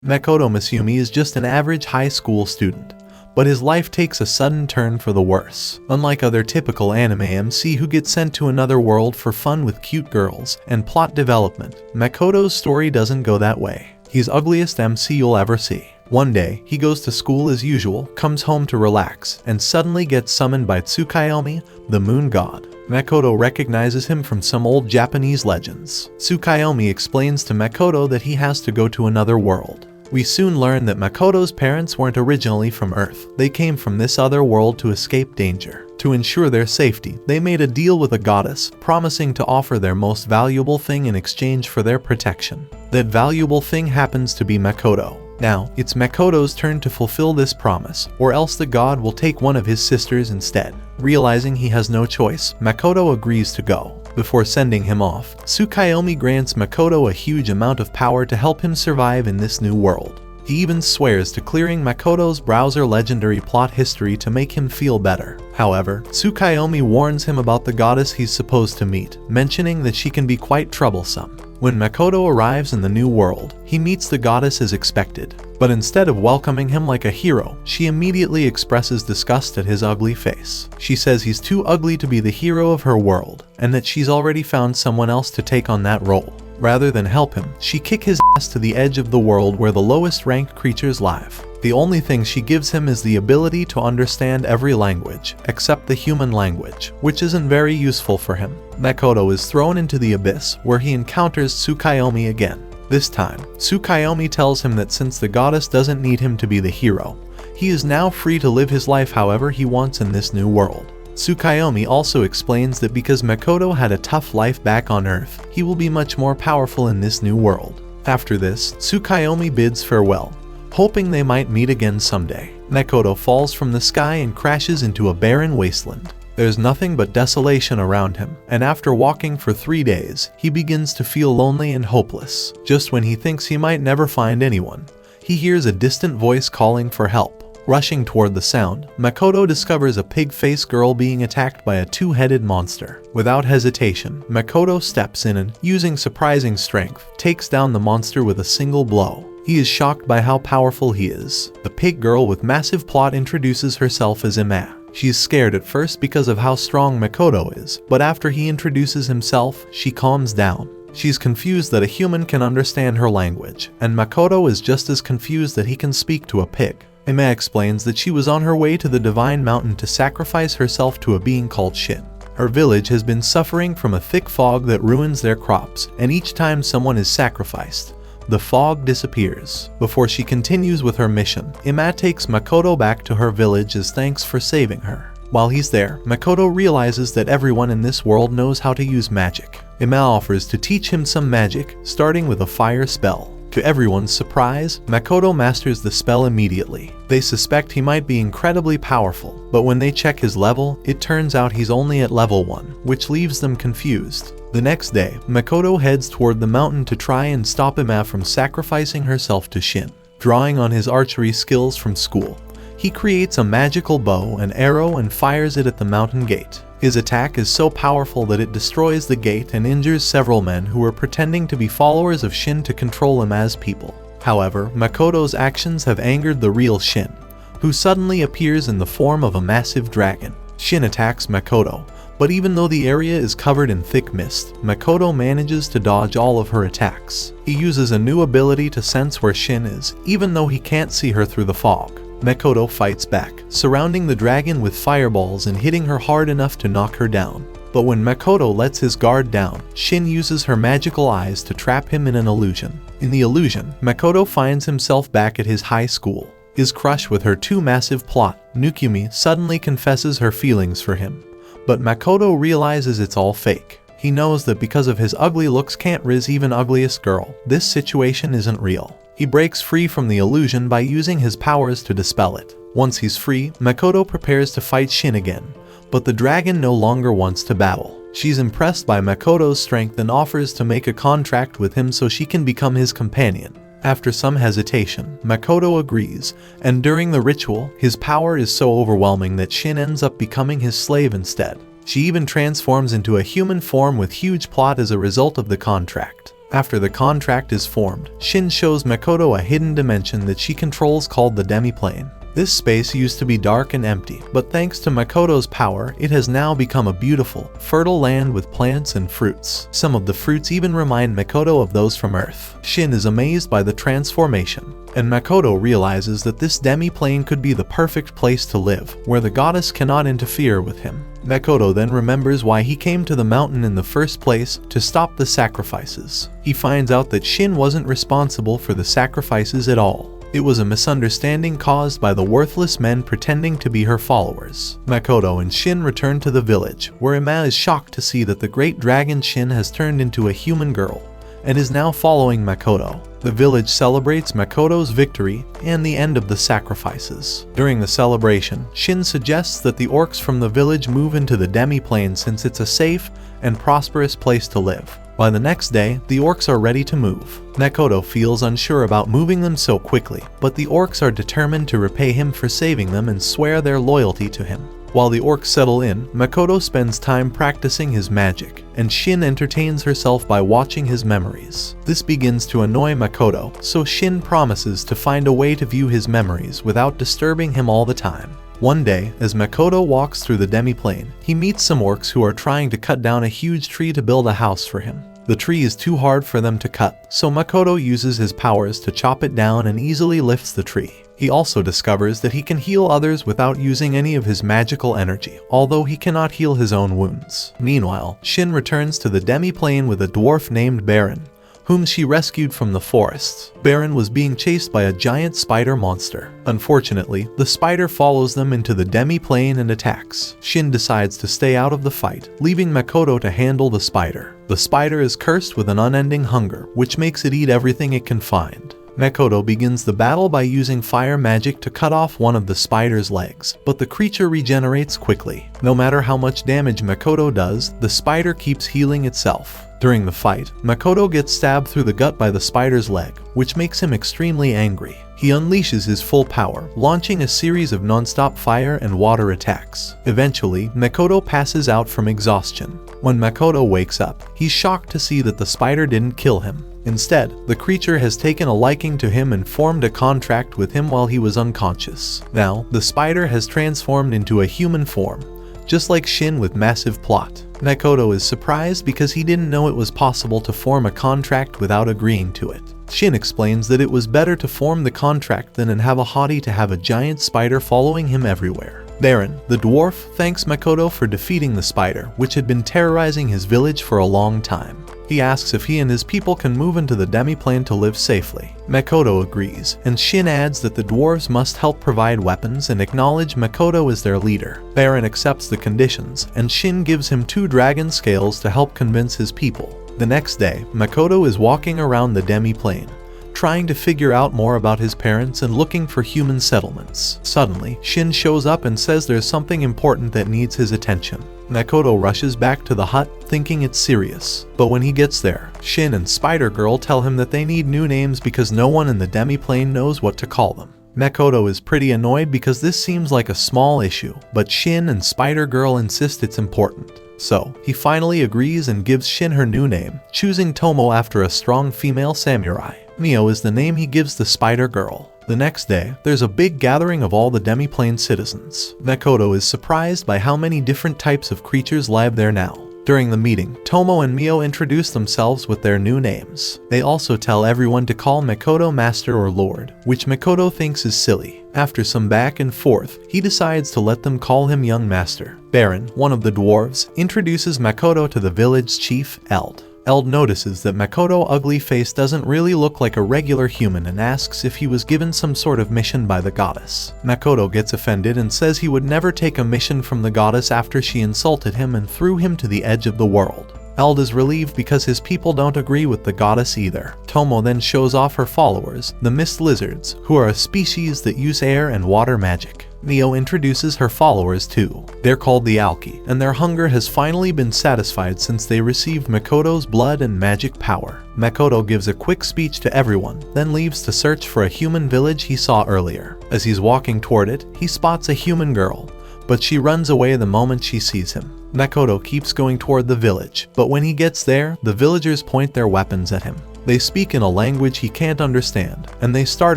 Makoto Misumi is just an average high school student, but his life takes a sudden turn for the worse. Unlike other typical anime MC who get sent to another world for fun with cute girls and plot development, Makoto's story doesn't go that way. He's ugliest MC you'll ever see. One day, he goes to school as usual, comes home to relax, and suddenly gets summoned by Tsukayomi, the moon god. Makoto recognizes him from some old Japanese legends. Tsukayomi explains to Makoto that he has to go to another world. We soon learn that Makoto's parents weren't originally from Earth. They came from this other world to escape danger. To ensure their safety, they made a deal with a goddess, promising to offer their most valuable thing in exchange for their protection. That valuable thing happens to be Makoto. Now, it's Makoto's turn to fulfill this promise, or else the god will take one of his sisters instead. Realizing he has no choice, Makoto agrees to go. Before sending him off, Tsukayomi grants Makoto a huge amount of power to help him survive in this new world. He even swears to clearing Makoto's browser legendary plot history to make him feel better. However, Tsukayomi warns him about the goddess he's supposed to meet, mentioning that she can be quite troublesome. When Makoto arrives in the new world, he meets the goddess as expected, but instead of welcoming him like a hero, she immediately expresses disgust at his ugly face. She says he's too ugly to be the hero of her world, and that she's already found someone else to take on that role. Rather than help him, she kicks his ass to the edge of the world where the lowest ranked creatures live. The only thing she gives him is the ability to understand every language, except the human language, which isn't very useful for him. Makoto is thrown into the abyss, where he encounters Tsukayomi again. This time, Tsukayomi tells him that since the goddess doesn't need him to be the hero, he is now free to live his life however he wants in this new world. Tsukayomi also explains that because Makoto had a tough life back on Earth, he will be much more powerful in this new world. After this, Tsukayomi bids farewell, hoping they might meet again someday. Makoto falls from the sky and crashes into a barren wasteland. There's nothing but desolation around him, and after walking for 3 days, he begins to feel lonely and hopeless. Just when he thinks he might never find anyone, he hears a distant voice calling for help. Rushing toward the sound, Makoto discovers a pig-faced girl being attacked by a two-headed monster. Without hesitation, Makoto steps in and, using surprising strength, takes down the monster with a single blow. He is shocked by how powerful he is. The pig girl with massive plot introduces herself as Ima. She's scared at first because of how strong Makoto is, but after he introduces himself, she calms down. She's confused that a human can understand her language, and Makoto is just as confused that he can speak to a pig. Ima explains that she was on her way to the Divine Mountain to sacrifice herself to a being called Shin. Her village has been suffering from a thick fog that ruins their crops, and each time someone is sacrificed, the fog disappears. Before she continues with her mission, Ima takes Makoto back to her village as thanks for saving her. While he's there, Makoto realizes that everyone in this world knows how to use magic. Ima offers to teach him some magic, starting with a fire spell. To everyone's surprise, Makoto masters the spell immediately. They suspect he might be incredibly powerful, but when they check his level, it turns out he's only at level 1, which leaves them confused. The next day, Makoto heads toward the mountain to try and stop Ima from sacrificing herself to Shin. Drawing on his archery skills from school, he creates a magical bow and arrow and fires it at the mountain gate. His attack is so powerful that it destroys the gate and injures several men who were pretending to be followers of Shin to control him as people. However, Makoto's actions have angered the real Shin, who suddenly appears in the form of a massive dragon. Shin attacks Makoto, but even though the area is covered in thick mist, Makoto manages to dodge all of her attacks. He uses a new ability to sense where Shin is, even though he can't see her through the fog. Makoto fights back, surrounding the dragon with fireballs and hitting her hard enough to knock her down. But when Makoto lets his guard down, Shin uses her magical eyes to trap him in an illusion. In the illusion, Makoto finds himself back at his high school. His crush with her too massive plot, Nukumi, suddenly confesses her feelings for him. But Makoto realizes it's all fake. He knows that because of his ugly looks can't riz even ugliest girl, this situation isn't real. He breaks free from the illusion by using his powers to dispel it. Once he's free, Makoto prepares to fight Shin again, but the dragon no longer wants to battle. She's impressed by Makoto's strength and offers to make a contract with him so she can become his companion. After some hesitation, Makoto agrees, and during the ritual, his power is so overwhelming that Shin ends up becoming his slave instead. She even transforms into a human form with huge plot as a result of the contract. After the contract is formed, Shin shows Makoto a hidden dimension that she controls called the demiplane. This space used to be dark and empty, but thanks to Makoto's power, it has now become a beautiful, fertile land with plants and fruits. Some of the fruits even remind Makoto of those from Earth. Shin is amazed by the transformation, and Makoto realizes that this demiplane could be the perfect place to live, where the goddess cannot interfere with him. Makoto then remembers why he came to the mountain in the first place, to stop the sacrifices. He finds out that Shin wasn't responsible for the sacrifices at all. It was a misunderstanding caused by the worthless men pretending to be her followers. Makoto and Shin return to the village, where Ima is shocked to see that the great dragon Shin has turned into a human girl, and is now following Makoto. The village celebrates Makoto's victory and the end of the sacrifices. During the celebration, Shin suggests that the orcs from the village move into the demiplane since it's a safe and prosperous place to live. By the next day, the orcs are ready to move. Makoto feels unsure about moving them so quickly, but the orcs are determined to repay him for saving them and swear their loyalty to him. While the orcs settle in, Makoto spends time practicing his magic, and Shin entertains herself by watching his memories. This begins to annoy Makoto, so Shin promises to find a way to view his memories without disturbing him all the time. One day, as Makoto walks through the demiplane, he meets some orcs who are trying to cut down a huge tree to build a house for him. The tree is too hard for them to cut, so Makoto uses his powers to chop it down and easily lifts the tree. He also discovers that he can heal others without using any of his magical energy, although he cannot heal his own wounds. Meanwhile, Shin returns to the demiplane with a dwarf named Baron, whom she rescued from the forests. Baron was being chased by a giant spider monster. Unfortunately, the spider follows them into the demiplane and attacks. Shin decides to stay out of the fight, leaving Makoto to handle the spider. The spider is cursed with an unending hunger, which makes it eat everything it can find. Makoto begins the battle by using fire magic to cut off one of the spider's legs, but the creature regenerates quickly. No matter how much damage Makoto does, the spider keeps healing itself. During the fight, Makoto gets stabbed through the gut by the spider's leg, which makes him extremely angry. He unleashes his full power, launching a series of non-stop fire and water attacks. Eventually, Makoto passes out from exhaustion. When Makoto wakes up, he's shocked to see that the spider didn't kill him. Instead, the creature has taken a liking to him and formed a contract with him while he was unconscious. Now, the spider has transformed into a human form, just like Shin with massive plot. Makoto is surprised because he didn't know it was possible to form a contract without agreeing to it. Shin explains that it was better to form the contract than have a hottie to have a giant spider following him everywhere. Baron, the dwarf, thanks Makoto for defeating the spider, which had been terrorizing his village for a long time. He asks if he and his people can move into the demiplane to live safely. Makoto agrees, and Shin adds that the dwarves must help provide weapons and acknowledge Makoto as their leader. Baron accepts the conditions, and Shin gives him 2 dragon scales to help convince his people. The next day, Makoto is walking around the demiplane, trying to figure out more about his parents and looking for human settlements. Suddenly, Shin shows up and says there's something important that needs his attention. Makoto rushes back to the hut, thinking it's serious. But when he gets there, Shin and Spider-Girl tell him that they need new names because no one in the demiplane knows what to call them. Makoto is pretty annoyed because this seems like a small issue, but Shin and Spider-Girl insist it's important. So, he finally agrees and gives Shin her new name, choosing Tomo after a strong female samurai. Mio is the name he gives the Spider-Girl. The next day, there's a big gathering of all the demiplane citizens. Makoto is surprised by how many different types of creatures live there now. During the meeting, Tomo and Mio introduce themselves with their new names. They also tell everyone to call Makoto Master or Lord, which Makoto thinks is silly. After some back and forth, he decides to let them call him Young Master. Baron, one of the dwarves, introduces Makoto to the village chief, Eld. Eld notices that Makoto's ugly face doesn't really look like a regular human and asks if he was given some sort of mission by the goddess. Makoto gets offended and says he would never take a mission from the goddess after she insulted him and threw him to the edge of the world. Eld is relieved because his people don't agree with the goddess either. Tomo then shows off her followers, the mist lizards, who are a species that use air and water magic. Mio introduces her followers too. They're called the Alki, and their hunger has finally been satisfied since they received Makoto's blood and magic power. Makoto gives a quick speech to everyone, then leaves to search for a human village he saw earlier. As he's walking toward it, he spots a human girl, but she runs away the moment she sees him. Makoto keeps going toward the village, but when he gets there, the villagers point their weapons at him. They speak in a language he can't understand, and they start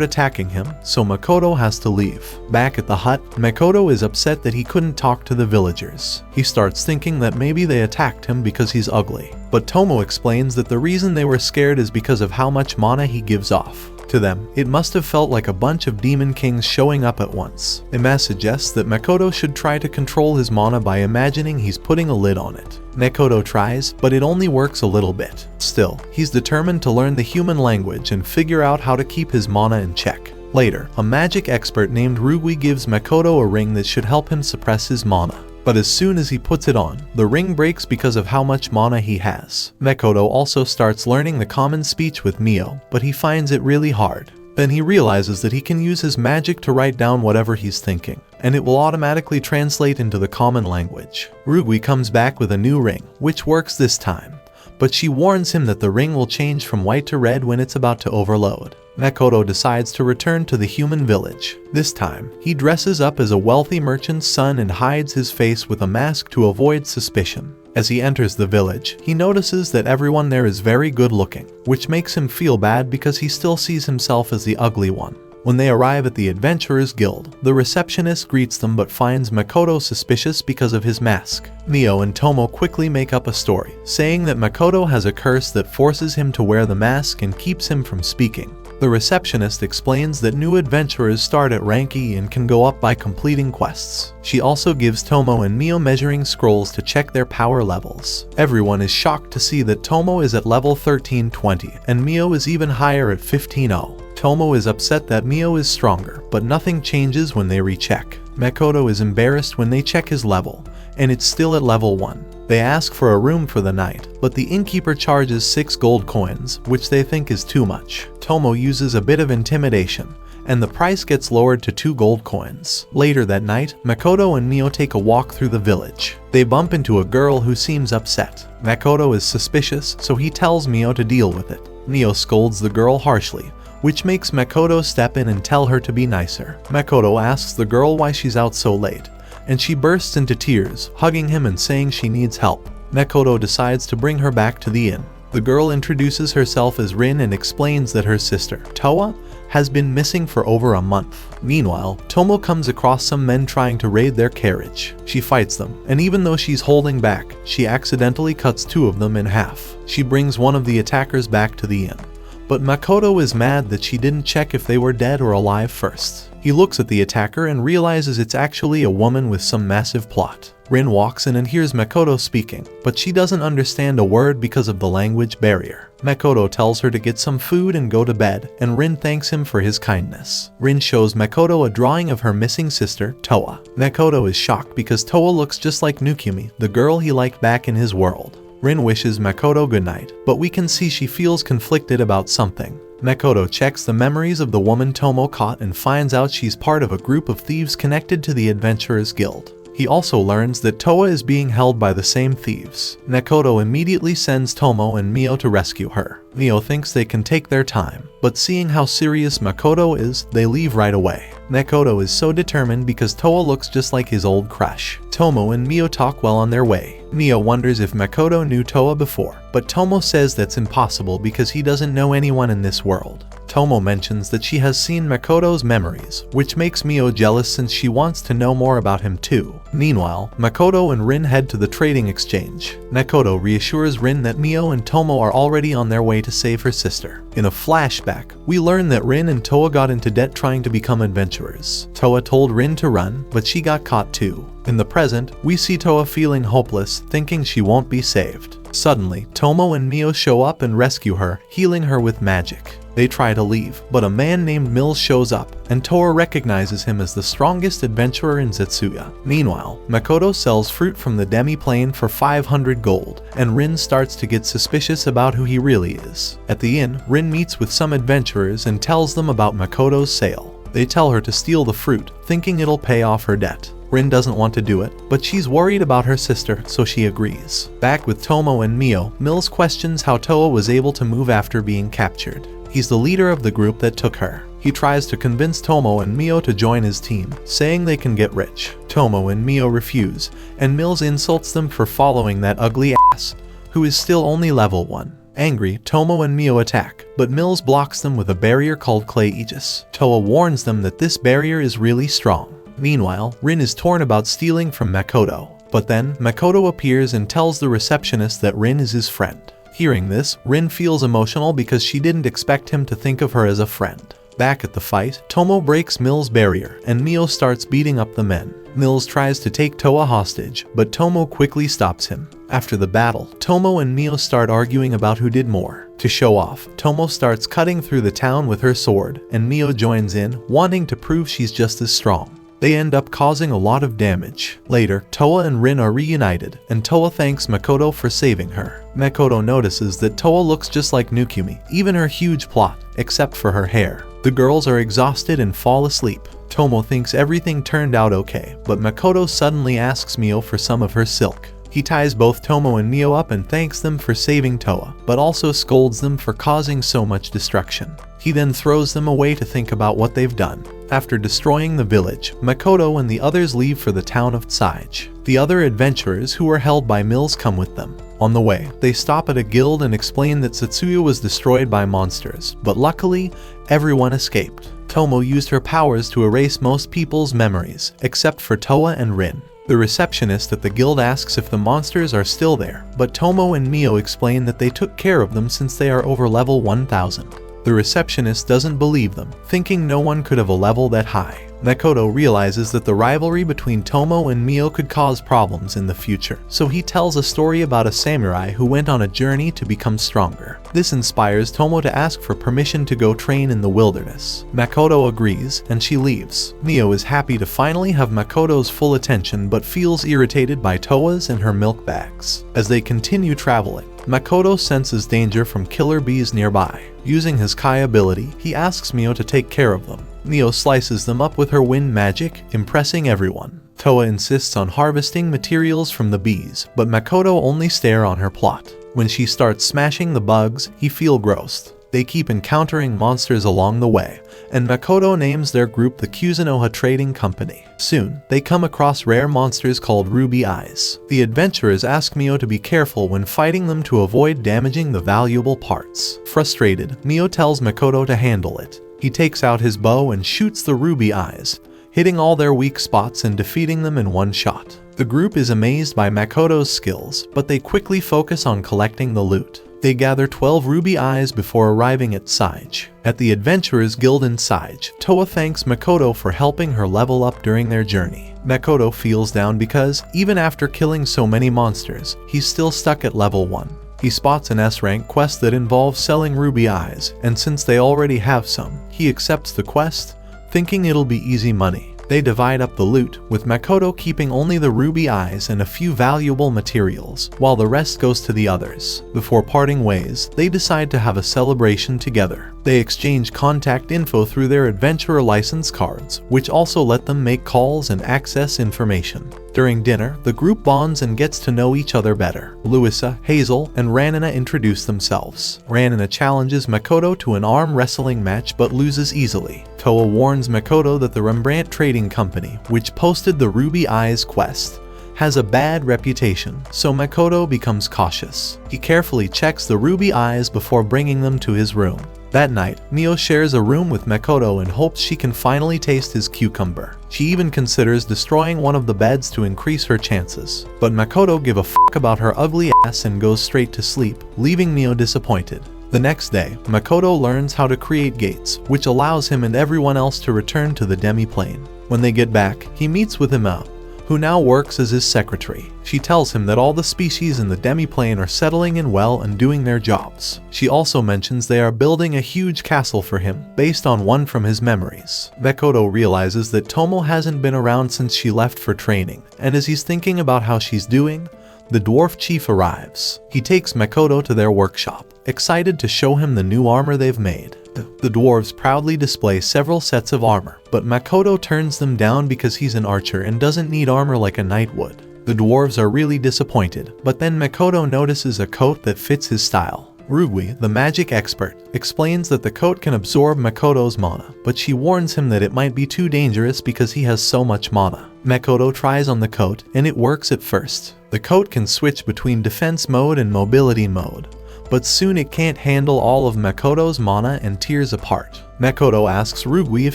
attacking him, so Makoto has to leave. Back at the hut, Makoto is upset that he couldn't talk to the villagers. He starts thinking that maybe they attacked him because he's ugly. But Tomo explains that the reason they were scared is because of how much mana he gives off. To them, it must have felt like a bunch of demon kings showing up at once. Ima suggests that Makoto should try to control his mana by imagining he's putting a lid on it. Makoto tries, but it only works a little bit. Still, he's determined to learn the human language and figure out how to keep his mana in check. Later, a magic expert named Rugui gives Makoto a ring that should help him suppress his mana. But as soon as he puts it on, the ring breaks because of how much mana he has. Makoto also starts learning the common speech with Mio, but he finds it really hard. Then he realizes that he can use his magic to write down whatever he's thinking, and it will automatically translate into the common language. Rugui comes back with a new ring, which works this time, but she warns him that the ring will change from white to red when it's about to overload. Makoto decides to return to the human village. This time, he dresses up as a wealthy merchant's son and hides his face with a mask to avoid suspicion. As he enters the village, he notices that everyone there is very good looking, which makes him feel bad because he still sees himself as the ugly one. When they arrive at the Adventurers Guild, the receptionist greets them but finds Makoto suspicious because of his mask. Mio and Tomo quickly make up a story, saying that Makoto has a curse that forces him to wear the mask and keeps him from speaking. The receptionist explains that new adventurers start at rank E and can go up by completing quests. She also gives Tomo and Mio measuring scrolls to check their power levels. Everyone is shocked to see that Tomo is at level 1320 and Mio is even higher at 1500. Tomo is upset that Mio is stronger, but nothing changes when they recheck. Makoto is embarrassed when they check his level, and it's still at level 1. They ask for a room for the night, but the innkeeper charges 6 gold coins, which they think is too much. Tomo uses a bit of intimidation, and the price gets lowered to 2 gold coins. Later that night, Makoto and Mio take a walk through the village. They bump into a girl who seems upset. Makoto is suspicious, so he tells Mio to deal with it. Mio scolds the girl harshly, which makes Makoto step in and tell her to be nicer. Makoto asks the girl why she's out so late, and she bursts into tears, hugging him and saying she needs help. Makoto decides to bring her back to the inn. The girl introduces herself as Rin and explains that her sister, Toa, has been missing for over a month. Meanwhile, Tomo comes across some men trying to raid their carriage. She fights them, and even though she's holding back, she accidentally cuts 2 of them in half. She brings one of the attackers back to the inn. But Makoto is mad that she didn't check if they were dead or alive first. He looks at the attacker and realizes it's actually a woman with some massive plot. Rin walks in and hears Makoto speaking, but she doesn't understand a word because of the language barrier. Makoto tells her to get some food and go to bed, and Rin thanks him for his kindness. Rin shows Makoto a drawing of her missing sister, Toa. Makoto is shocked because Toa looks just like Nukumi, the girl he liked back in his world. Rin wishes Makoto goodnight, but we can see she feels conflicted about something. Makoto checks the memories of the woman Tomo caught and finds out she's part of a group of thieves connected to the Adventurers Guild. He also learns that Toa is being held by the same thieves. Makoto immediately sends Tomo and Mio to rescue her. Mio thinks they can take their time, but seeing how serious Makoto is, they leave right away. Makoto is so determined because Toa looks just like his old crush. Tomo and Mio talk well on their way. Mio wonders if Makoto knew Toa before, but Tomo says that's impossible because he doesn't know anyone in this world. Tomo mentions that she has seen Makoto's memories, which makes Mio jealous since she wants to know more about him too. Meanwhile, Makoto and Rin head to the trading exchange. Makoto reassures Rin that Mio and Tomo are already on their way to save her sister. In a flashback, we learn that Rin and Toa got into debt trying to become adventurers. Toa told Rin to run, but she got caught too. In the present, we see Toa feeling hopeless, thinking she won't be saved. Suddenly, Tomo and Mio show up and rescue her, healing her with magic. They try to leave, but a man named Mills shows up, and Toa recognizes him as the strongest adventurer in Zetsuya. Meanwhile, Makoto sells fruit from the demiplane for 500 gold, and Rin starts to get suspicious about who he really is. At the inn, Rin meets with some adventurers and tells them about Makoto's sale. They tell her to steal the fruit, thinking it'll pay off her debt. Rin doesn't want to do it, but she's worried about her sister, so she agrees. Back with Tomo and Mio, Mills questions how Toa was able to move after being captured. He's the leader of the group that took her. He tries to convince Tomo and Mio to join his team, saying they can get rich. Tomo and Mio refuse, and Mills insults them for following that ugly ass, who is still only level 1. Angry, Tomo and Mio attack, but Mills blocks them with a barrier called Clay Aegis. Toa warns them that this barrier is really strong. Meanwhile, Rin is torn about stealing from Makoto. But then, Makoto appears and tells the receptionist that Rin is his friend. Hearing this, Rin feels emotional because she didn't expect him to think of her as a friend. Back at the fight, Tomo breaks Mills' barrier, and Mio starts beating up the men. Mills tries to take Toa hostage, but Tomo quickly stops him. After the battle, Tomo and Mio start arguing about who did more. To show off, Tomo starts cutting through the town with her sword, and Mio joins in, wanting to prove she's just as strong. They end up causing a lot of damage. Later, Toa and Rin are reunited, and Toa thanks Makoto for saving her. Makoto notices that Toa looks just like Nukumi, even her huge plot, except for her hair. The girls are exhausted and fall asleep. Tomo thinks everything turned out okay, but Makoto suddenly asks Mio for some of her silk. He ties both Tomo and Mio up and thanks them for saving Toa, but also scolds them for causing so much destruction. He then throws them away to think about what they've done. After destroying the village, Makoto and the others leave for the town of Tsaige. The other adventurers who were held by Mills come with them. On the way, they stop at a guild and explain that Setsuya was destroyed by monsters, but luckily, everyone escaped. Tomo used her powers to erase most people's memories, except for Toa and Rin. The receptionist at the guild asks if the monsters are still there, but Tomo and Mio explain that they took care of them since they are over level 1000. The receptionist doesn't believe them, thinking no one could have a level that high. Makoto realizes that the rivalry between Tomo and Mio could cause problems in the future, so he tells a story about a samurai who went on a journey to become stronger. This inspires Tomo to ask for permission to go train in the wilderness. Makoto agrees, and she leaves. Mio is happy to finally have Makoto's full attention but feels irritated by Toa's and her milk bags. As they continue traveling, Makoto senses danger from killer bees nearby. Using his Kai ability, he asks Mio to take care of them. Mio slices them up with her wind magic, impressing everyone. Toa insists on harvesting materials from the bees, but Makoto only stares on her plot. When she starts smashing the bugs, he feels grossed. They keep encountering monsters along the way, and Makoto names their group the Kuzunoha Trading Company. Soon, they come across rare monsters called Ruby Eyes. The adventurers ask Mio to be careful when fighting them to avoid damaging the valuable parts. Frustrated, Mio tells Makoto to handle it. He takes out his bow and shoots the Ruby Eyes, hitting all their weak spots and defeating them in one shot. The group is amazed by Makoto's skills, but they quickly focus on collecting the loot. They gather 12 Ruby Eyes before arriving at Tsaige. At the Adventurers Guild in Tsaige, Toa thanks Makoto for helping her level up during their journey. Makoto feels down because, even after killing so many monsters, he's still stuck at level 1. He spots an S-rank quest that involves selling Ruby Eyes, and since they already have some, he accepts the quest, thinking it'll be easy money. They divide up the loot, with Makoto keeping only the Ruby Eyes and a few valuable materials, while the rest goes to the others. Before parting ways, they decide to have a celebration together. They exchange contact info through their adventurer license cards, which also let them make calls and access information. During dinner, the group bonds and gets to know each other better. Louisa, Hazel, and Ranina introduce themselves. Ranina challenges Makoto to an arm wrestling match but loses easily. Toa warns Makoto that the Rembrandt Trading Company, which posted the Ruby Eyes quest, has a bad reputation, so Makoto becomes cautious. He carefully checks the Ruby Eyes before bringing them to his room. That night, Mio shares a room with Makoto and hopes she can finally taste his cucumber. She even considers destroying one of the beds to increase her chances. But Makoto gives a fuck about her ugly ass and goes straight to sleep, leaving Mio disappointed. The next day, Makoto learns how to create gates, which allows him and everyone else to return to the demiplane. When they get back, he meets with Ima, who now works as his secretary. She tells him that all the species in the demiplane are settling in well and doing their jobs. She also mentions they are building a huge castle for him, based on one from his memories. Makoto realizes that Tomo hasn't been around since she left for training, and as he's thinking about how she's doing, the dwarf chief arrives. He takes Makoto to their workshop, excited to show him the new armor they've made. The dwarves proudly display several sets of armor, but Makoto turns them down because he's an archer and doesn't need armor like a knight would. The dwarves are really disappointed, but then Makoto notices a coat that fits his style. Rugui, the magic expert, explains that the coat can absorb Makoto's mana, but she warns him that it might be too dangerous because he has so much mana. Makoto tries on the coat, and it works at first. The coat can switch between defense mode and mobility mode, but soon it can't handle all of Makoto's mana and tears apart. Makoto asks Rugui if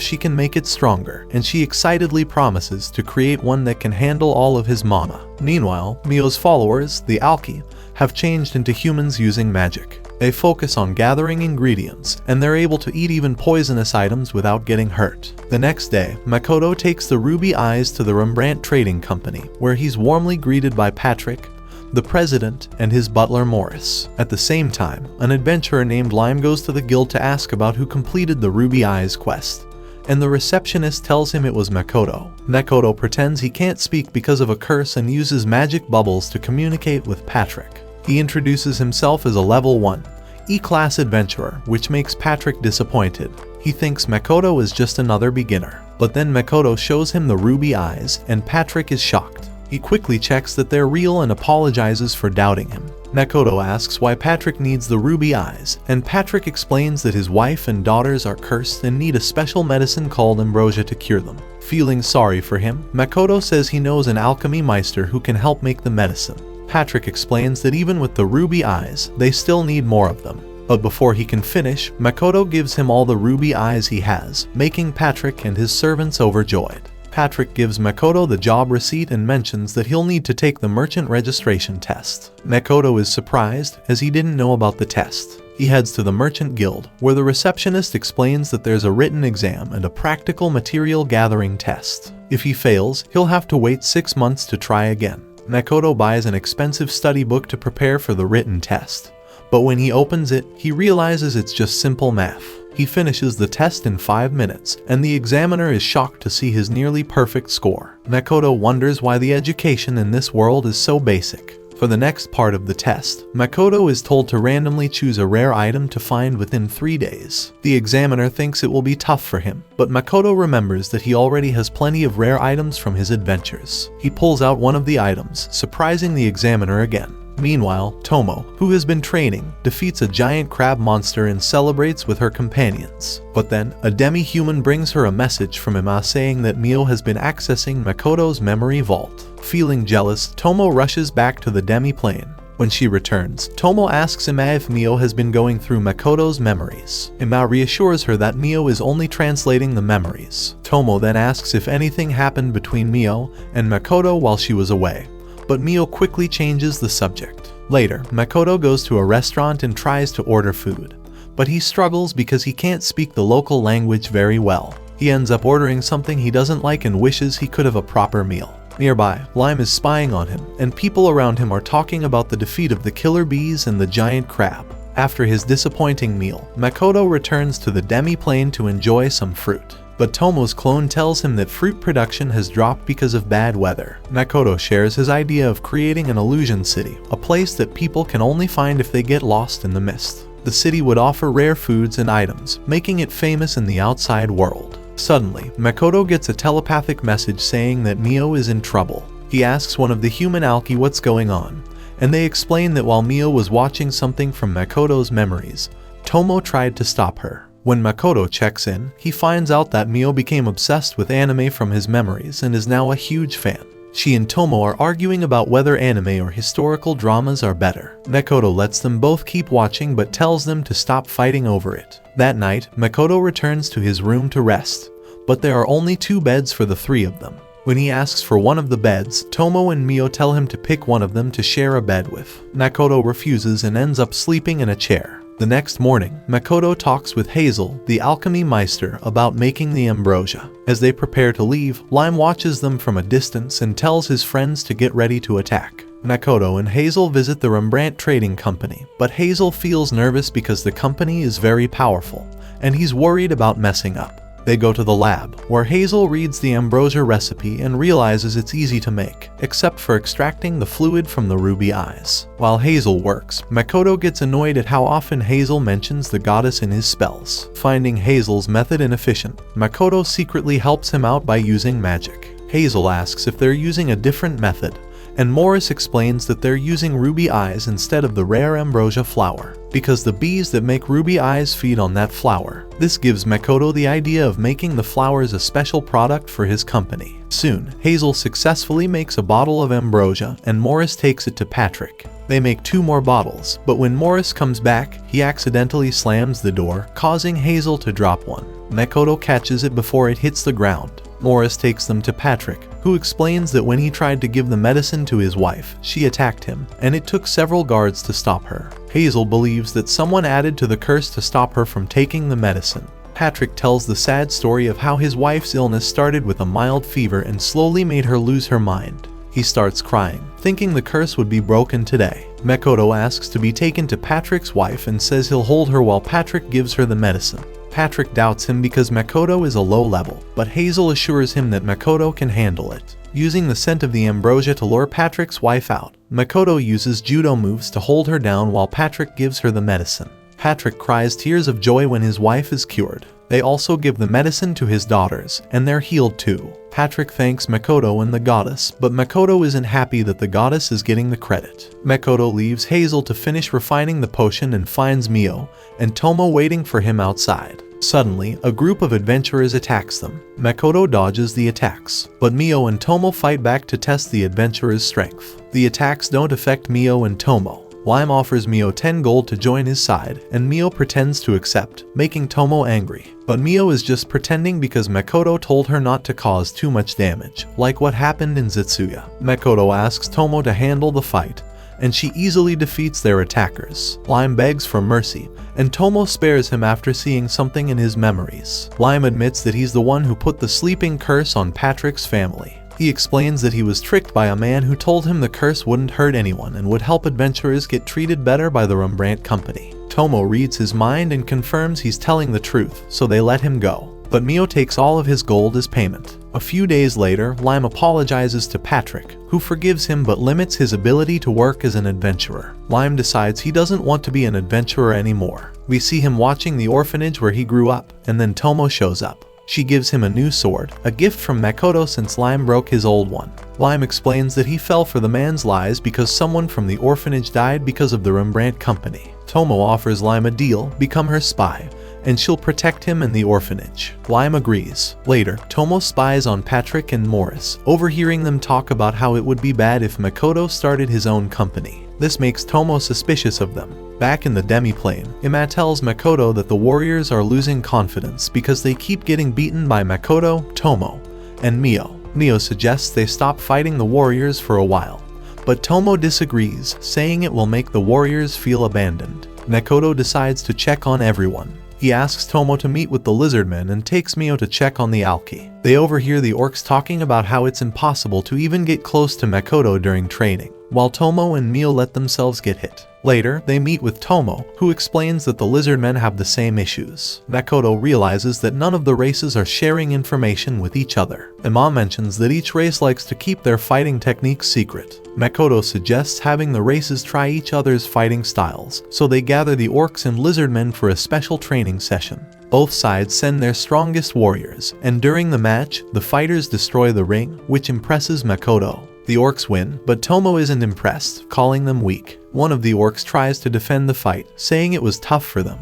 she can make it stronger, and she excitedly promises to create one that can handle all of his mana. Meanwhile, Mio's followers, the Alki, have changed into humans using magic. They focus on gathering ingredients, and they're able to eat even poisonous items without getting hurt. The next day, Makoto takes the ruby eyes to the Rembrandt Trading Company, where he's warmly greeted by Patrick, the president, and his butler Morris. At the same time, an adventurer named Lime goes to the guild to ask about who completed the Ruby Eyes quest, and the receptionist tells him it was Makoto. Makoto pretends he can't speak because of a curse and uses magic bubbles to communicate with Patrick. He introduces himself as a level 1 E-class adventurer, which makes Patrick disappointed. He thinks Makoto is just another beginner. But then Makoto shows him the ruby eyes, and Patrick is shocked. He quickly checks that they're real and apologizes for doubting him. Makoto asks why Patrick needs the ruby eyes, and Patrick explains that his wife and daughters are cursed and need a special medicine called ambrosia to cure them. Feeling sorry for him, Makoto says he knows an alchemy meister who can help make the medicine. Patrick explains that even with the ruby eyes, they still need more of them. But before he can finish, Makoto gives him all the ruby eyes he has, making Patrick and his servants overjoyed. Patrick gives Makoto the job receipt and mentions that he'll need to take the merchant registration test. Makoto is surprised, as he didn't know about the test. He heads to the merchant guild, where the receptionist explains that there's a written exam and a practical material gathering test. If he fails, he'll have to wait 6 months to try again. Makoto buys an expensive study book to prepare for the written test, but when he opens it, he realizes it's just simple math. He finishes the test in 5 minutes, and the examiner is shocked to see his nearly perfect score. Makoto wonders why the education in this world is so basic. For the next part of the test, Makoto is told to randomly choose a rare item to find within 3 days. The examiner thinks it will be tough for him, but Makoto remembers that he already has plenty of rare items from his adventures. He pulls out one of the items, surprising the examiner again. Meanwhile, Tomo, who has been training, defeats a giant crab monster and celebrates with her companions. But then, a demi-human brings her a message from Ima saying that Mio has been accessing Makoto's memory vault. Feeling jealous, Tomo rushes back to the demiplane. When she returns, Tomo asks Ima if Mio has been going through Makoto's memories. Ima reassures her that Mio is only translating the memories. Tomo then asks if anything happened between Mio and Makoto while she was away, but Mio quickly changes the subject. Later, Makoto goes to a restaurant and tries to order food, but he struggles because he can't speak the local language very well. He ends up ordering something he doesn't like and wishes he could have a proper meal. Nearby, Lime is spying on him, and people around him are talking about the defeat of the killer bees and the giant crab. After his disappointing meal, Makoto returns to the demiplane to enjoy some fruit. But Tomo's clone tells him that fruit production has dropped because of bad weather. Makoto shares his idea of creating an illusion city, a place that people can only find if they get lost in the mist. The city would offer rare foods and items, making it famous in the outside world. Suddenly, Makoto gets a telepathic message saying that Mio is in trouble. He asks one of the human alki what's going on, and they explain that while Mio was watching something from Makoto's memories, Tomo tried to stop her. When Makoto checks in, he finds out that Mio became obsessed with anime from his memories and is now a huge fan. She and Tomo are arguing about whether anime or historical dramas are better. Makoto lets them both keep watching but tells them to stop fighting over it. That night, Makoto returns to his room to rest, but there are only 2 beds for the 3 of them. When he asks for one of the beds, Tomo and Mio tell him to pick one of them to share a bed with. Makoto refuses and ends up sleeping in a chair. The next morning, Makoto talks with Hazel, the alchemy meister, about making the ambrosia. As they prepare to leave, Lime watches them from a distance and tells his friends to get ready to attack. Makoto and Hazel visit the Rembrandt Trading Company, but Hazel feels nervous because the company is very powerful, and he's worried about messing up. They go to the lab, where Hazel reads the ambrosia recipe and realizes it's easy to make, except for extracting the fluid from the ruby eyes. While Hazel works, Makoto gets annoyed at how often Hazel mentions the goddess in his spells. Finding Hazel's method inefficient, Makoto secretly helps him out by using magic. Hazel asks if they're using a different method, and Morris explains that they're using ruby eyes instead of the rare ambrosia flower, because the bees that make ruby eyes feed on that flower. This gives Makoto the idea of making the flowers a special product for his company. Soon, Hazel successfully makes a bottle of ambrosia and Morris takes it to Patrick. They make 2 more bottles, but when Morris comes back, he accidentally slams the door, causing Hazel to drop one. Makoto catches it before it hits the ground. Morris takes them to Patrick, who explains that when he tried to give the medicine to his wife, she attacked him, and it took several guards to stop her. Hazel believes that someone added to the curse to stop her from taking the medicine. Patrick tells the sad story of how his wife's illness started with a mild fever and slowly made her lose her mind. He starts crying, thinking the curse would be broken today. Makoto asks to be taken to Patrick's wife and says he'll hold her while Patrick gives her the medicine. Patrick doubts him because Makoto is a low level, but Hazel assures him that Makoto can handle it. Using the scent of the ambrosia to lure Patrick's wife out, Makoto uses judo moves to hold her down while Patrick gives her the medicine. Patrick cries tears of joy when his wife is cured. They also give the medicine to his daughters, and they're healed too. Patrick thanks Makoto and the goddess, but Makoto isn't happy that the goddess is getting the credit. Makoto leaves Hazel to finish refining the potion and finds Mio and Tomo waiting for him outside. Suddenly, a group of adventurers attacks them. Makoto dodges the attacks, but Mio and Tomo fight back to test the adventurers' strength. The attacks don't affect Mio and Tomo. Lime offers Mio 10 gold to join his side, and Mio pretends to accept, making Tomo angry. But Mio is just pretending because Makoto told her not to cause too much damage, like what happened in Zetsuya. Makoto asks Tomo to handle the fight, and she easily defeats their attackers. Lime begs for mercy, and Tomo spares him after seeing something in his memories. Lime admits that he's the one who put the sleeping curse on Patrick's family. He explains that he was tricked by a man who told him the curse wouldn't hurt anyone and would help adventurers get treated better by the Rembrandt Company. Tomo reads his mind and confirms he's telling the truth, so they let him go. But Mio takes all of his gold as payment. A few days later, Lime apologizes to Patrick, who forgives him but limits his ability to work as an adventurer. Lime decides he doesn't want to be an adventurer anymore. We see him watching the orphanage where he grew up, and then Tomo shows up. She gives him a new sword, a gift from Makoto since Lime broke his old one. Lime explains that he fell for the man's lies because someone from the orphanage died because of the Rembrandt Company. Tomo offers Lime a deal, become her spy, and she'll protect him and the orphanage. Lime agrees. Later, Tomo spies on Patrick and Morris, overhearing them talk about how it would be bad if Makoto started his own company. This makes Tomo suspicious of them. Back in the demiplane, Ima tells Makoto that the warriors are losing confidence because they keep getting beaten by Makoto, Tomo, and Mio. Mio suggests they stop fighting the warriors for a while, but Tomo disagrees, saying it will make the warriors feel abandoned. Makoto decides to check on everyone. He asks Tomo to meet with the lizardmen and takes Mio to check on the alki. They overhear the orcs talking about how it's impossible to even get close to Makoto during training, while Tomo and Mio let themselves get hit. Later, they meet with Tomo, who explains that the lizardmen have the same issues. Makoto realizes that none of the races are sharing information with each other. Ima mentions that each race likes to keep their fighting techniques secret. Makoto suggests having the races try each other's fighting styles, so they gather the orcs and lizardmen for a special training session. Both sides send their strongest warriors, and during the match, the fighters destroy the ring, which impresses Makoto. The orcs win, but Tomo isn't impressed, calling them weak. One of the orcs tries to defend the fight, saying it was tough for them,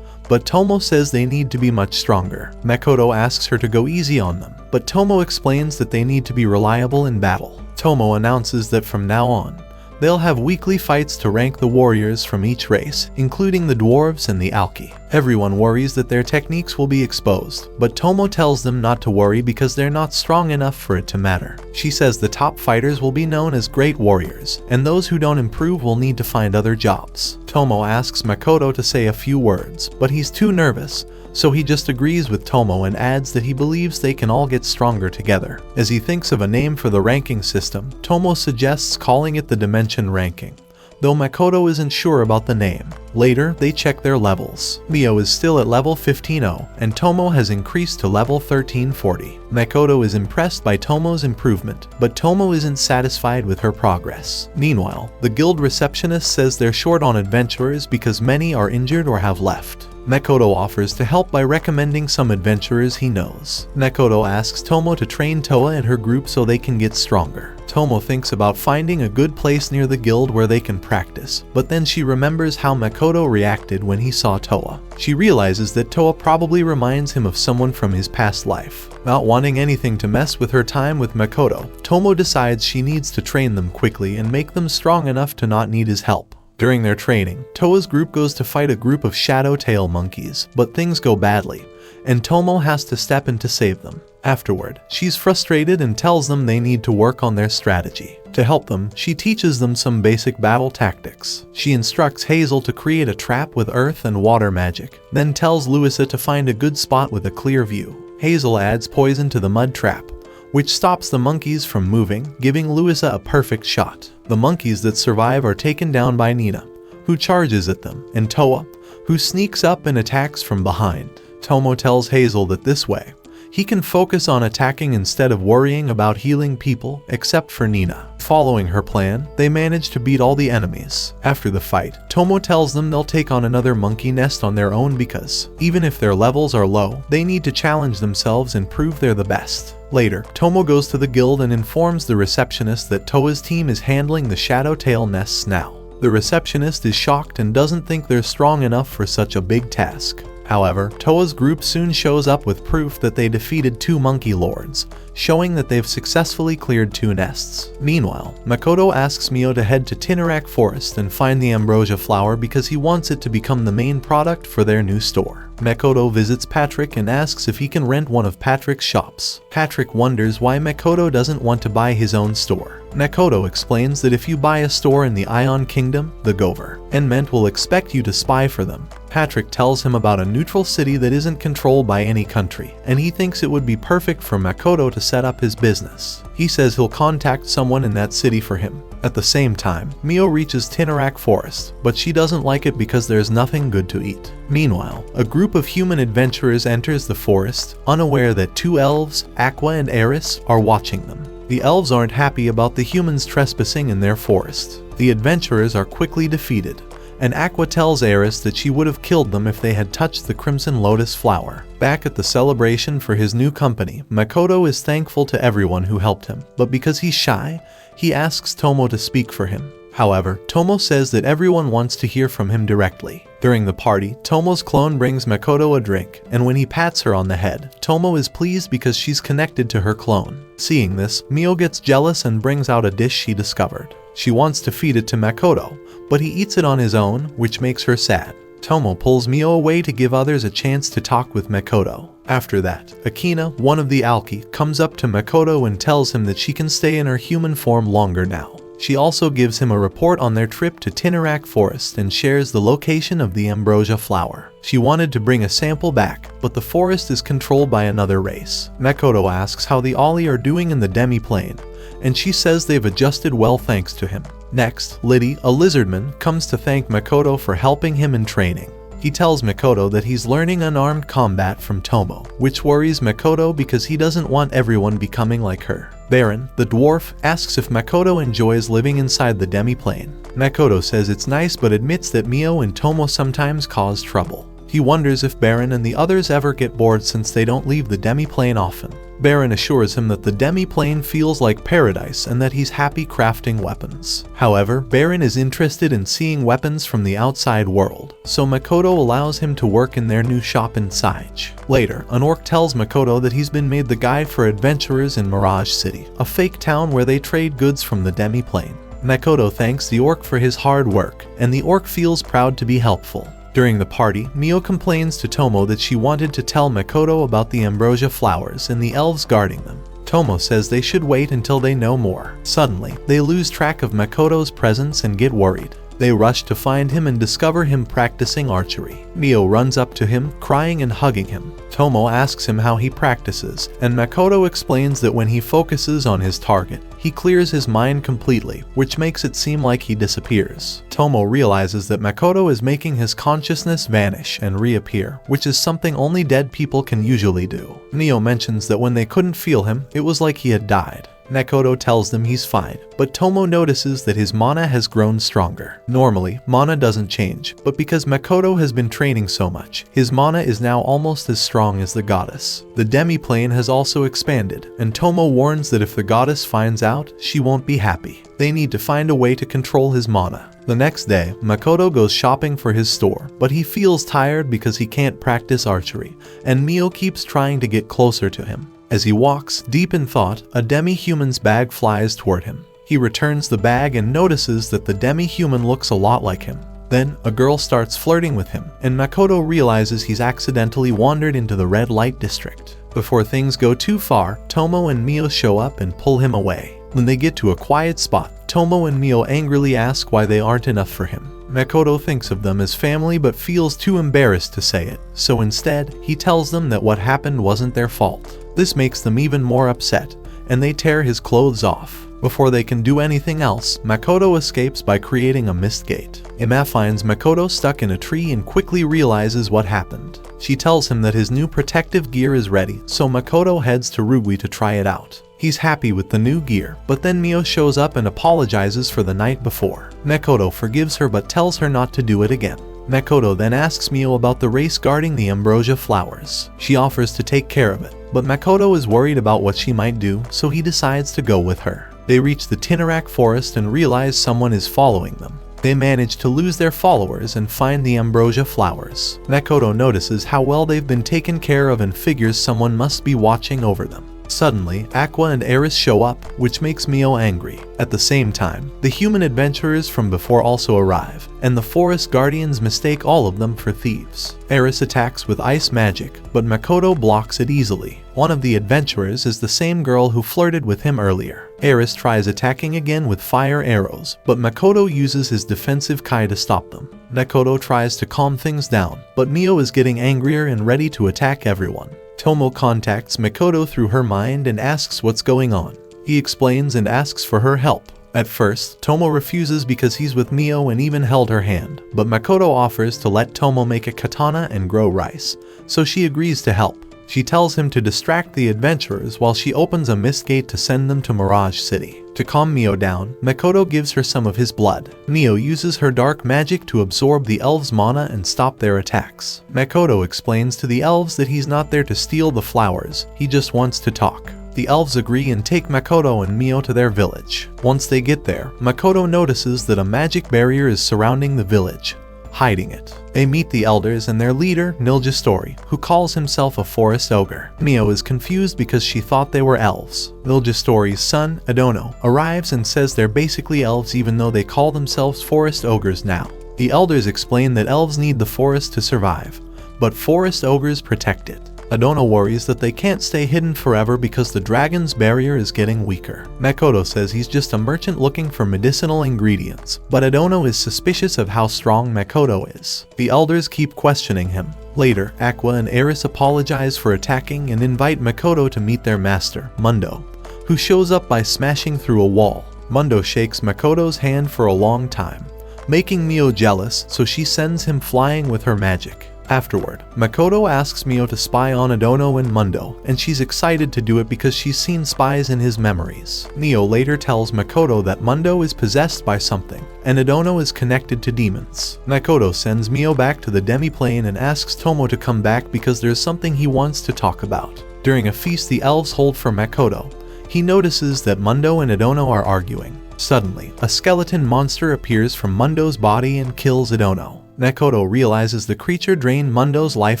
but Tomo says they need to be much stronger. Makoto asks her to go easy on them, but Tomo explains that they need to be reliable in battle. Tomo announces that from now on, they'll have weekly fights to rank the warriors from each race, including the dwarves and the alki. Everyone worries that their techniques will be exposed, but Tomo tells them not to worry because they're not strong enough for it to matter. She says the top fighters will be known as great warriors, and those who don't improve will need to find other jobs. Tomo asks Makoto to say a few words, but he's too nervous, so he just agrees with Tomo and adds that he believes they can all get stronger together. As he thinks of a name for the ranking system, Tomo suggests calling it the Dimension Ranking, though Makoto isn't sure about the name. Later, they check their levels. Mio is still at level 15-0, and Tomo has increased to level 1340. Makoto is impressed by Tomo's improvement, but Tomo isn't satisfied with her progress. Meanwhile, the guild receptionist says they're short on adventurers because many are injured or have left. Makoto offers to help by recommending some adventurers he knows. Makoto asks Tomo to train Toa and her group so they can get stronger. Tomo thinks about finding a good place near the guild where they can practice, but then she remembers how Makoto reacted when he saw Toa. She realizes that Toa probably reminds him of someone from his past life. Not wanting anything to mess with her time with Makoto, Tomo decides she needs to train them quickly and make them strong enough to not need his help. During their training, Toa's group goes to fight a group of shadow tail monkeys, but things go badly, and Tomo has to step in to save them. Afterward, she's frustrated and tells them they need to work on their strategy. To help them, she teaches them some basic battle tactics. She instructs Hazel to create a trap with earth and water magic, then tells Louisa to find a good spot with a clear view. Hazel adds poison to the mud trap, which stops the monkeys from moving, giving Louisa a perfect shot. The monkeys that survive are taken down by Nina, who charges at them, and Toa, who sneaks up and attacks from behind. Tomo tells Hazel that this way, he can focus on attacking instead of worrying about healing people, except for Nina. Following her plan, they manage to beat all the enemies. After the fight, Tomo tells them they'll take on another monkey nest on their own because, even if their levels are low, they need to challenge themselves and prove they're the best. Later, Tomo goes to the guild and informs the receptionist that Toa's team is handling the shadow tail nests now. The receptionist is shocked and doesn't think they're strong enough for such a big task. However, Toa's group soon shows up with proof that they defeated 2 monkey lords, showing that they've successfully cleared 2 nests. Meanwhile, Makoto asks Mio to head to Tinarac Forest and find the ambrosia flower because he wants it to become the main product for their new store. Makoto visits Patrick and asks if he can rent one of Patrick's shops. Patrick wonders why Makoto doesn't want to buy his own store. Makoto explains that if you buy a store in the Ion Kingdom, the Gover and Ment will expect you to spy for them. Patrick tells him about a neutral city that isn't controlled by any country, and he thinks it would be perfect for Makoto to set up his business. He says he'll contact someone in that city for him. At the same time, Mio reaches Tinarac Forest, but she doesn't like it because there's nothing good to eat. Meanwhile, a group of human adventurers enters the forest, unaware that 2 elves, Aqua and Eris, are watching them. The elves aren't happy about the humans trespassing in their forest. The adventurers are quickly defeated, and Aqua tells Eris that she would have killed them if they had touched the crimson lotus flower. Back at the celebration for his new company, Makoto is thankful to everyone who helped him, but because he's shy, he asks Tomo to speak for him. However, Tomo says that everyone wants to hear from him directly. During the party, Tomo's clone brings Makoto a drink, and when he pats her on the head, Tomo is pleased because she's connected to her clone. Seeing this, Mio gets jealous and brings out a dish she discovered. She wants to feed it to Makoto, but he eats it on his own, which makes her sad. Tomo pulls Mio away to give others a chance to talk with Makoto. After that, Akina, one of the Alki, comes up to Makoto and tells him that she can stay in her human form longer now. She also gives him a report on their trip to Tinarac Forest and shares the location of the ambrosia flower. She wanted to bring a sample back, but the forest is controlled by another race. Makoto asks how the Ollie are doing in the demiplane, and she says they've adjusted well thanks to him. Next, Liddy, a lizardman, comes to thank Makoto for helping him in training. He tells Makoto that he's learning unarmed combat from Tomo, which worries Makoto because he doesn't want everyone becoming like her. Baron, the dwarf, asks if Makoto enjoys living inside the demiplane. Makoto says it's nice but admits that Mio and Tomo sometimes cause trouble. He wonders if Baron and the others ever get bored since they don't leave the demiplane often. Baron assures him that the demiplane feels like paradise and that he's happy crafting weapons. However, Baron is interested in seeing weapons from the outside world, so Makoto allows him to work in their new shop in Sige. Later, an orc tells Makoto that he's been made the guide for adventurers in Mirage City, a fake town where they trade goods from the demiplane. Makoto thanks the orc for his hard work, and the orc feels proud to be helpful. During the party, Mio complains to Tomo that she wanted to tell Makoto about the ambrosia flowers and the elves guarding them. Tomo says they should wait until they know more. Suddenly, they lose track of Makoto's presence and get worried. They rush to find him and discover him practicing archery. Mio runs up to him, crying and hugging him. Tomo asks him how he practices, and Makoto explains that when he focuses on his target, he clears his mind completely, which makes it seem like he disappears. Tomo realizes that Makoto is making his consciousness vanish and reappear, which is something only dead people can usually do. Mio mentions that when they couldn't feel him, it was like he had died. Makoto tells them he's fine, but Tomo notices that his mana has grown stronger. Normally, mana doesn't change, but because Makoto has been training so much, his mana is now almost as strong as the goddess. The demiplane has also expanded, and Tomo warns that if the goddess finds out, she won't be happy. They need to find a way to control his mana. The next day, Makoto goes shopping for his store, but he feels tired because he can't practice archery, and Mio keeps trying to get closer to him. As he walks, deep in thought, a demi-human's bag flies toward him. He returns the bag and notices that the demi-human looks a lot like him. Then, a girl starts flirting with him, and Makoto realizes he's accidentally wandered into the red light district. Before things go too far, Tomo and Mio show up and pull him away. When they get to a quiet spot, Tomo and Mio angrily ask why they aren't enough for him. Makoto thinks of them as family but feels too embarrassed to say it, so instead, he tells them that what happened wasn't their fault. This makes them even more upset, and they tear his clothes off. Before they can do anything else, Makoto escapes by creating a mist gate. Ima finds Makoto stuck in a tree and quickly realizes what happened. She tells him that his new protective gear is ready, so Makoto heads to Rugui to try it out. He's happy with the new gear, but then Mio shows up and apologizes for the night before. Makoto forgives her but tells her not to do it again. Makoto then asks Mio about the race guarding the ambrosia flowers. She offers to take care of it, but Makoto is worried about what she might do, so he decides to go with her. They reach the Tinnarak forest and realize someone is following them. They manage to lose their followers and find the ambrosia flowers. Makoto notices how well they've been taken care of and figures someone must be watching over them. Suddenly, Aqua and Eris show up, which makes Mio angry. At the same time, the human adventurers from before also arrive, and the forest guardians mistake all of them for thieves. Eris attacks with ice magic, but Makoto blocks it easily. One of the adventurers is the same girl who flirted with him earlier. Eris tries attacking again with fire arrows, but Makoto uses his defensive Kai to stop them. Makoto tries to calm things down, but Mio is getting angrier and ready to attack everyone. Tomo contacts Makoto through her mind and asks what's going on. He explains and asks for her help. At first, Tomo refuses because he's with Mio and even held her hand, but Makoto offers to let Tomo make a katana and grow rice, so she agrees to help. She tells him to distract the adventurers while she opens a mist gate to send them to Mirage City. To calm Mio down, Makoto gives her some of his blood. Mio uses her dark magic to absorb the elves' mana and stop their attacks. Makoto explains to the elves that he's not there to steal the flowers, he just wants to talk. The elves agree and take Makoto and Mio to their village. Once they get there, Makoto notices that a magic barrier is surrounding the village, hiding it. They meet the elders and their leader, Nilgestori, who calls himself a forest ogre. Mio is confused because she thought they were elves. Nilgestori's son, Adono, arrives and says they're basically elves even though they call themselves forest ogres now. The elders explain that elves need the forest to survive, but forest ogres protect it. Adono worries that they can't stay hidden forever because the dragon's barrier is getting weaker. Makoto says he's just a merchant looking for medicinal ingredients, but Adono is suspicious of how strong Makoto is. The elders keep questioning him. Later, Aqua and Eris apologize for attacking and invite Makoto to meet their master, Mundo, who shows up by smashing through a wall. Mundo shakes Makoto's hand for a long time, making Mio jealous, so she sends him flying with her magic. Afterward, Makoto asks Mio to spy on Adono and Mundo, and she's excited to do it because she's seen spies in his memories. Mio later tells Makoto that Mundo is possessed by something, and Adono is connected to demons. Makoto sends Mio back to the demiplane and asks Tomo to come back because there's something he wants to talk about. During a feast the elves hold for Makoto, he notices that Mundo and Adono are arguing. Suddenly, a skeleton monster appears from Mundo's body and kills Adono. Makoto realizes the creature drained Mundo's life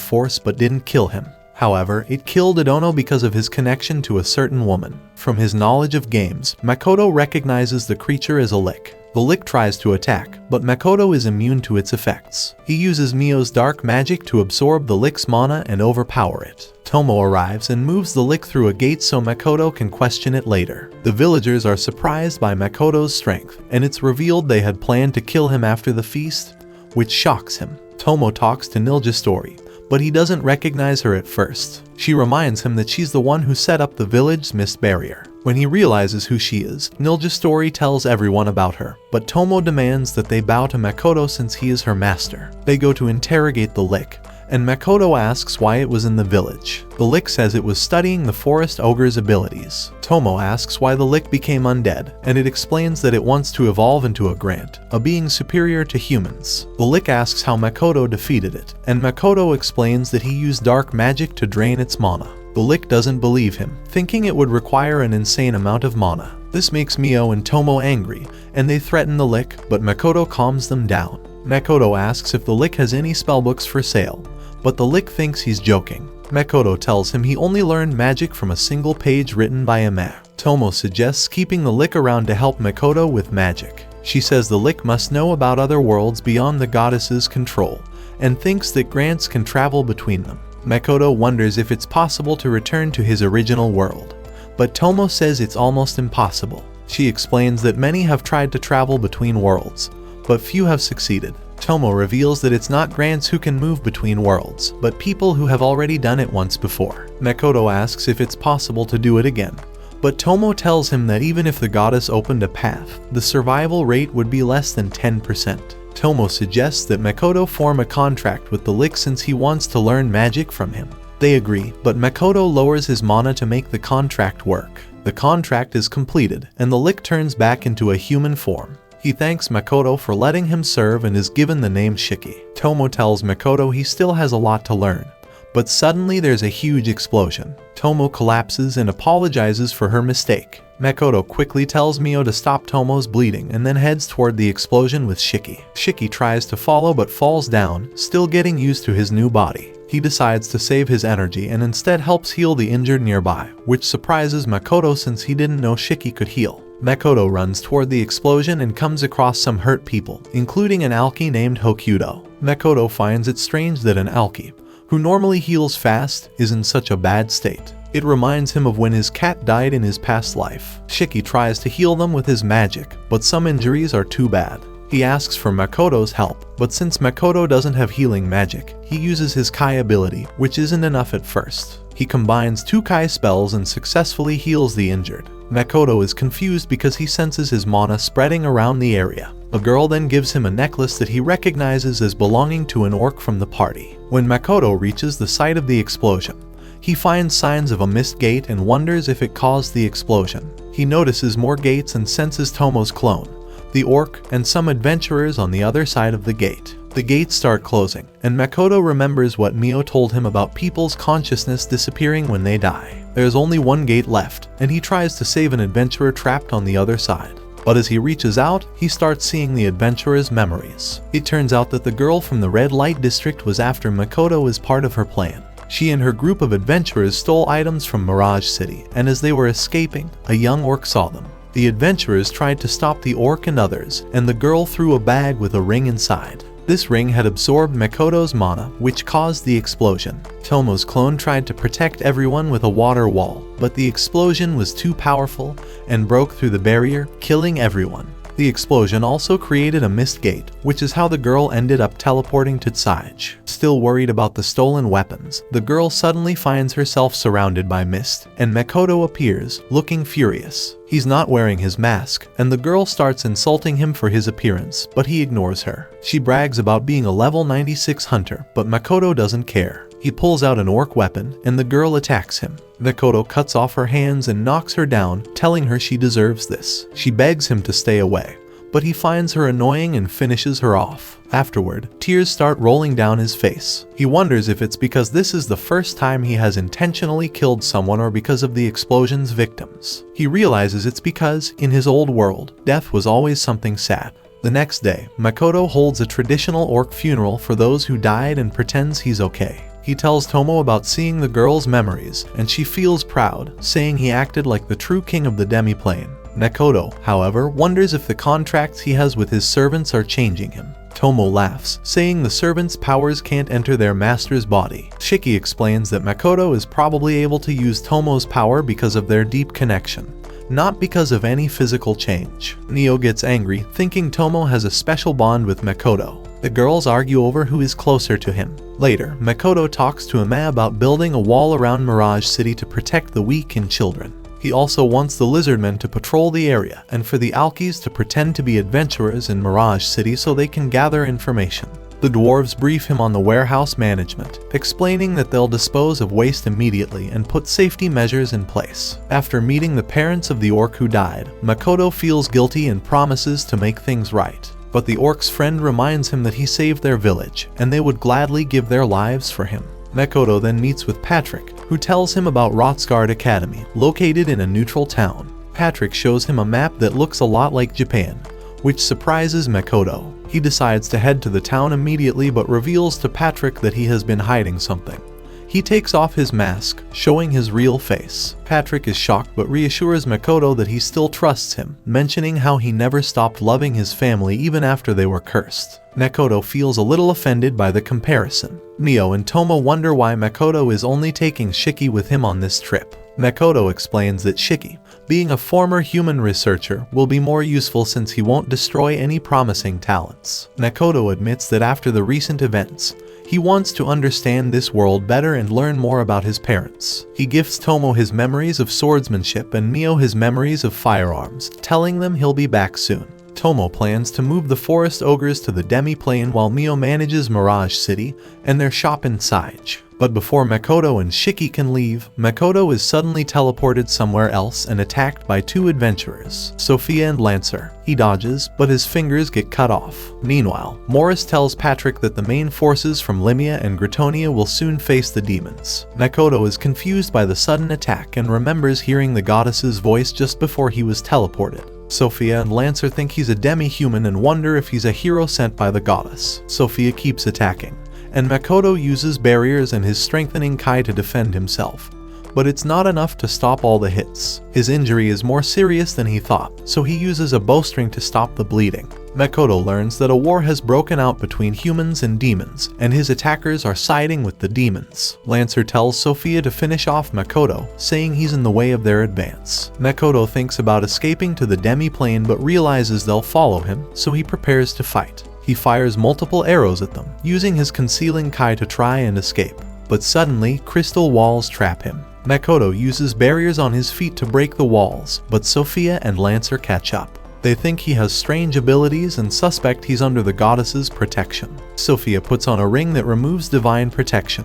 force but didn't kill him. However, it killed Adono because of his connection to a certain woman. From his knowledge of games, Makoto recognizes the creature as a lick. The lick tries to attack, but Makoto is immune to its effects. He uses Mio's dark magic to absorb the lick's mana and overpower it. Tomo arrives and moves the lick through a gate so Makoto can question it later. The villagers are surprised by Makoto's strength, and it's revealed they had planned to kill him after the feast, which shocks him. Tomo talks to Nilgestori, but he doesn't recognize her at first. She reminds him that she's the one who set up the village's mist barrier. When he realizes who she is, Nilgestori tells everyone about her, but Tomo demands that they bow to Makoto since he is her master. They go to interrogate the lick, and Makoto asks why it was in the village. The lick says it was studying the forest ogre's abilities. Tomo asks why the lick became undead, and it explains that it wants to evolve into a grant, a being superior to humans. The lick asks how Makoto defeated it, and Makoto explains that he used dark magic to drain its mana. The lick doesn't believe him, thinking it would require an insane amount of mana. This makes Mio and Tomo angry, and they threaten the lick, but Makoto calms them down. Makoto asks if the lick has any spellbooks for sale, but the lick thinks he's joking. Makoto tells him he only learned magic from a single page written by a mage. Tomo suggests keeping the lick around to help Makoto with magic. She says the lick must know about other worlds beyond the goddess's control, and thinks that grants can travel between them. Makoto wonders if it's possible to return to his original world, but Tomo says it's almost impossible. She explains that many have tried to travel between worlds, but few have succeeded. Tomo reveals that it's not grants who can move between worlds, but people who have already done it once before. Makoto asks if it's possible to do it again, but Tomo tells him that even if the goddess opened a path, the survival rate would be less than 10%. Tomo suggests that Makoto form a contract with the lick since he wants to learn magic from him. They agree, but Makoto lowers his mana to make the contract work. The contract is completed, and the lick turns back into a human form. He thanks Makoto for letting him serve and is given the name Shiki. Tomo tells Makoto he still has a lot to learn, but suddenly there's a huge explosion. Tomo collapses and apologizes for her mistake. Makoto quickly tells Mio to stop Tomo's bleeding and then heads toward the explosion with Shiki. Shiki tries to follow but falls down, still getting used to his new body. He decides to save his energy and instead helps heal the injured nearby, which surprises Makoto since he didn't know Shiki could heal. Makoto runs toward the explosion and comes across some hurt people, including an alki named Hokuto. Makoto finds it strange that an alki, who normally heals fast, is in such a bad state. It reminds him of when his cat died in his past life. Shiki tries to heal them with his magic, but some injuries are too bad. He asks for Makoto's help, but since Makoto doesn't have healing magic, he uses his Kai ability, which isn't enough at first. He combines 2 Kai spells and successfully heals the injured. Makoto is confused because he senses his mana spreading around the area. A girl then gives him a necklace that he recognizes as belonging to an orc from the party. When Makoto reaches the site of the explosion, he finds signs of a mist gate and wonders if it caused the explosion. He notices more gates and senses Tomo's clone, the orc, and some adventurers on the other side of the gate. The gates start closing, and Makoto remembers what Mio told him about people's consciousness disappearing when they die. There's only one gate left, and he tries to save an adventurer trapped on the other side. But as he reaches out, he starts seeing the adventurer's memories. It turns out that the girl from the red light district was after Makoto as part of her plan. She and her group of adventurers stole items from Mirage City, and as they were escaping, a young orc saw them. The adventurers tried to stop the orc and others, and the girl threw a bag with a ring inside. This ring had absorbed Makoto's mana, which caused the explosion. Tomo's clone tried to protect everyone with a water wall, but the explosion was too powerful and broke through the barrier, killing everyone. The explosion also created a mist gate, which is how the girl ended up teleporting to Tsage. Still worried about the stolen weapons, the girl suddenly finds herself surrounded by mist, and Makoto appears, looking furious. He's not wearing his mask, and the girl starts insulting him for his appearance, but he ignores her. She brags about being a level 96 hunter, but Makoto doesn't care. He pulls out an orc weapon, and the girl attacks him. Makoto cuts off her hands and knocks her down, telling her she deserves this. She begs him to stay away, but he finds her annoying and finishes her off. Afterward, tears start rolling down his face. He wonders if it's because this is the first time he has intentionally killed someone or because of the explosion's victims. He realizes it's because, in his old world, death was always something sad. The next day, Makoto holds a traditional orc funeral for those who died and pretends he's okay. He tells Tomo about seeing the girl's memories, and she feels proud, saying he acted like the true king of the demiplane. Makoto, however, wonders if the contracts he has with his servants are changing him. Tomo laughs, saying the servants' powers can't enter their master's body. Shiki explains that Makoto is probably able to use Tomo's power because of their deep connection, not because of any physical change. Neo gets angry, thinking Tomo has a special bond with Makoto. The girls argue over who is closer to him. Later, Makoto talks to Ama about building a wall around Mirage City to protect the weak and children. He also wants the lizardmen to patrol the area, and for the Alkis to pretend to be adventurers in Mirage City so they can gather information. The dwarves brief him on the warehouse management, explaining that they'll dispose of waste immediately and put safety measures in place. After meeting the parents of the orc who died, Makoto feels guilty and promises to make things right. But the orc's friend reminds him that he saved their village, and they would gladly give their lives for him. Makoto then meets with Patrick, who tells him about Rotsgard Academy, located in a neutral town. Patrick shows him a map that looks a lot like Japan, which surprises Makoto. He decides to head to the town immediately but reveals to Patrick that he has been hiding something. He takes off his mask, showing his real face. Patrick is shocked but reassures Makoto that he still trusts him, mentioning how he never stopped loving his family even after they were cursed. Makoto feels a little offended by the comparison. Mio and Tomo wonder why Makoto is only taking Shiki with him on this trip. Makoto explains that Shiki, being a former human researcher, will be more useful since he won't destroy any promising talents. Makoto admits that after the recent events, he wants to understand this world better and learn more about his parents. He gifts Tomo his memories of swordsmanship and Mio his memories of firearms, telling them he'll be back soon. Tomo plans to move the forest ogres to the demiplane while Mio manages Mirage City and their shop in Sage. But before Makoto and Shiki can leave, Makoto is suddenly teleported somewhere else and attacked by two adventurers, Sophia and Lancer. He dodges, but his fingers get cut off. Meanwhile, Morris tells Patrick that the main forces from Limia and Gritonia will soon face the demons. Makoto is confused by the sudden attack and remembers hearing the goddess's voice just before he was teleported. Sophia and Lancer think he's a demi-human and wonder if he's a hero sent by the goddess. Sophia keeps attacking, and Makoto uses barriers and his strengthening Kai to defend himself. But it's not enough to stop all the hits. His injury is more serious than he thought, so he uses a bowstring to stop the bleeding. Makoto learns that a war has broken out between humans and demons, and his attackers are siding with the demons. Lancer tells Sophia to finish off Makoto, saying he's in the way of their advance. Makoto thinks about escaping to the demiplane but realizes they'll follow him, so he prepares to fight. He fires multiple arrows at them, using his concealing Kai to try and escape. But suddenly, crystal walls trap him. Makoto uses barriers on his feet to break the walls, but Sophia and Lancer catch up. They think he has strange abilities and suspect he's under the goddess's protection. Sophia puts on a ring that removes divine protection,